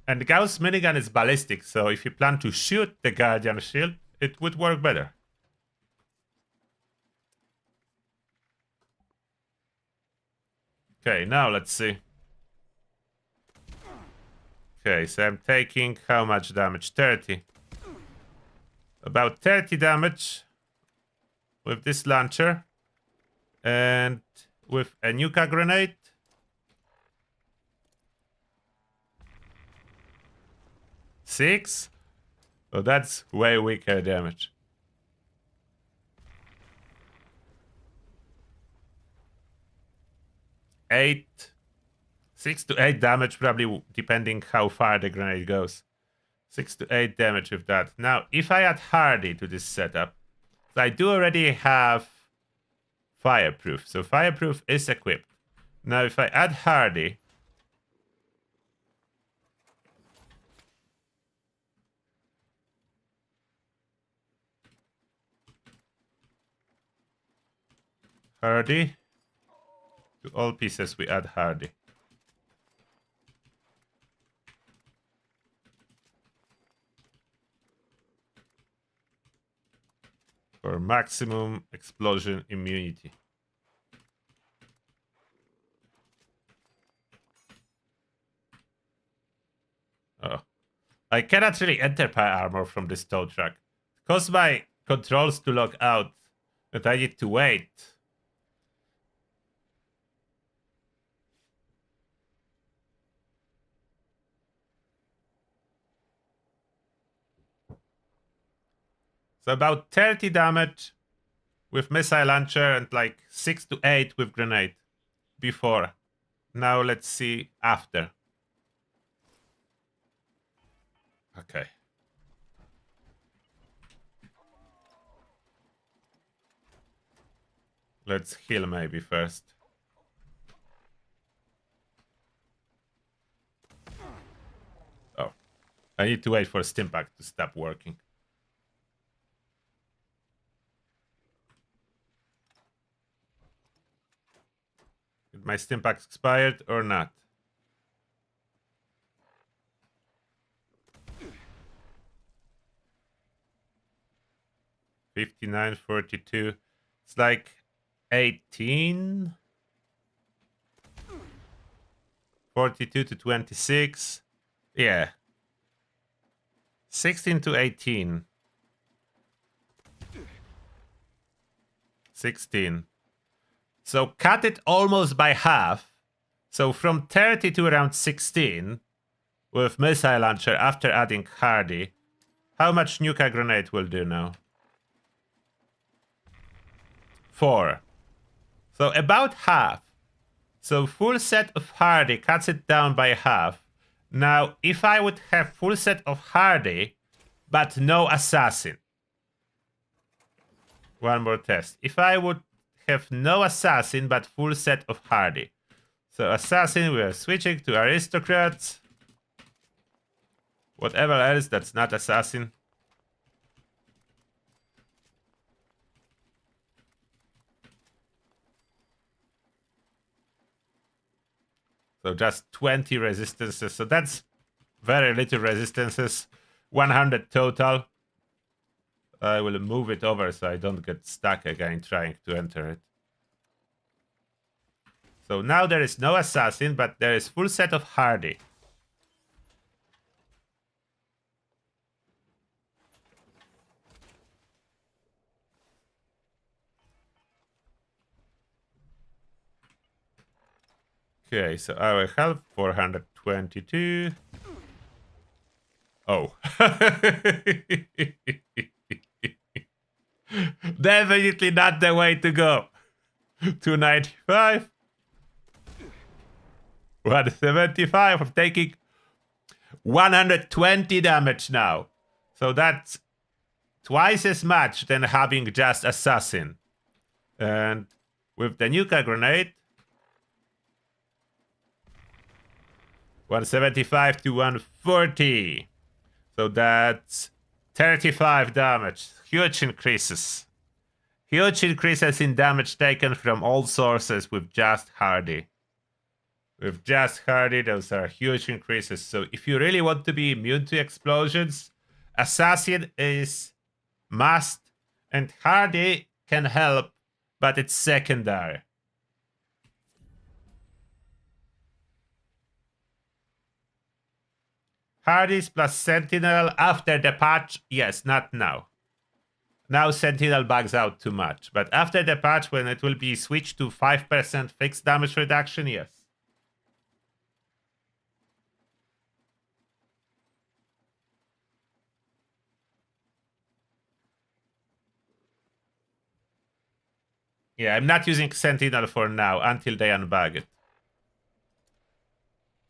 And the Gauss minigun is ballistic, so if you plan to shoot the Guardian Shield, it would work better. Okay, now let's see. Okay, so I'm taking how much damage? 30. About 30 damage with this launcher. And with a Nuka grenade. Six? Oh, that's way weaker damage. 8. 6 to 8 damage, probably depending how far the grenade goes. 6 to 8 damage with that. Now, if I add Hardy to this setup, so I do already have Fireproof. So Fireproof is equipped. Now, if I add Hardy, to all pieces we add Hardy. For maximum explosion immunity. Oh. I cannot really enter power armor from this tow truck. Cause my controls to log out, but I need to wait. So about 30 damage with missile launcher and like 6 to 8 with grenade before. Now let's see after. Okay. Let's heal maybe first. Oh. I need to wait for Stimpack to stop working. Did my Stimpack expired or not? $59, 42. It's like 18. 42 to 26. Yeah. 16 to 18. 16. So cut it almost by half. So from 30 to around 16 with missile launcher after adding Hardy. How much Nuka grenade will do now? 4. So about half. So full set of Hardy cuts it down by half. Now, if I would have full set of Hardy, but no Assassin. One more test. If I would have no Assassin, but full set of Hardy. So Assassin, we are switching to Aristocrats. Whatever else that's not Assassin. So just 20 resistances. So that's very little resistances. 100 total. I will move it over so I don't get stuck again trying to enter it. So now there is no Assassin, but there is full set of Hardy. Okay, so our health 422. Oh. Definitely not the way to go. 295. 175. I'm taking 120 damage now. So that's twice as much than having just Assassin. And with the Nuka Grenade, 175 to 140. So that's 35 damage. Huge increases. Huge increases in damage taken from all sources with just Hardy. With just Hardy, those are huge increases. So if you really want to be immune to explosions, Assassin is must, and Hardy can help, but it's secondary. Hardy's plus Sentinel after the patch, yes, not now. Now Sentinel bugs out too much, but after the patch when it will be switched to 5% fixed damage reduction, yes. Yeah, I'm not using Sentinel for now until they unbug it.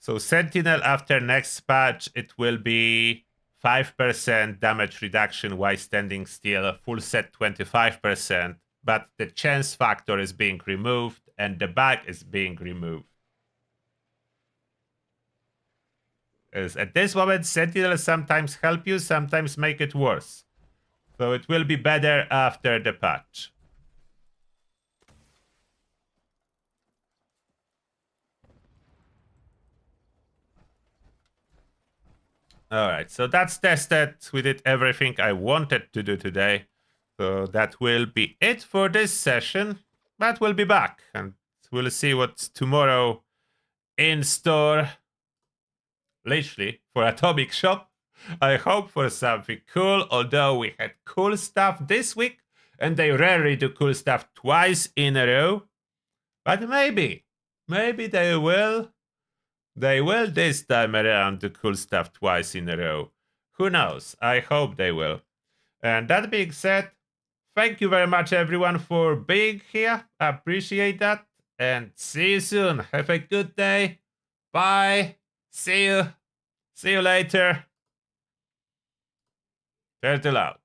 So Sentinel after next patch, it will be 5% damage reduction while standing still, full set 25%, but the chance factor is being removed and the bug is being removed. As at this moment, Sentinel sometimes help you, sometimes make it worse. So it will be better after the patch. Alright, so that's tested. We did everything I wanted to do today. So that will be it for this session. But we'll be back and we'll see what's tomorrow in store. Literally, for Atomic Shop. I hope for something cool, although we had cool stuff this week, and they rarely do cool stuff twice in a row. But maybe they will. They will this time around do cool stuff twice in a row. Who knows? I hope they will. And that being said, thank you very much everyone for being here. I appreciate that. And see you soon. Have a good day. Bye. See you. See you later. Turtle out.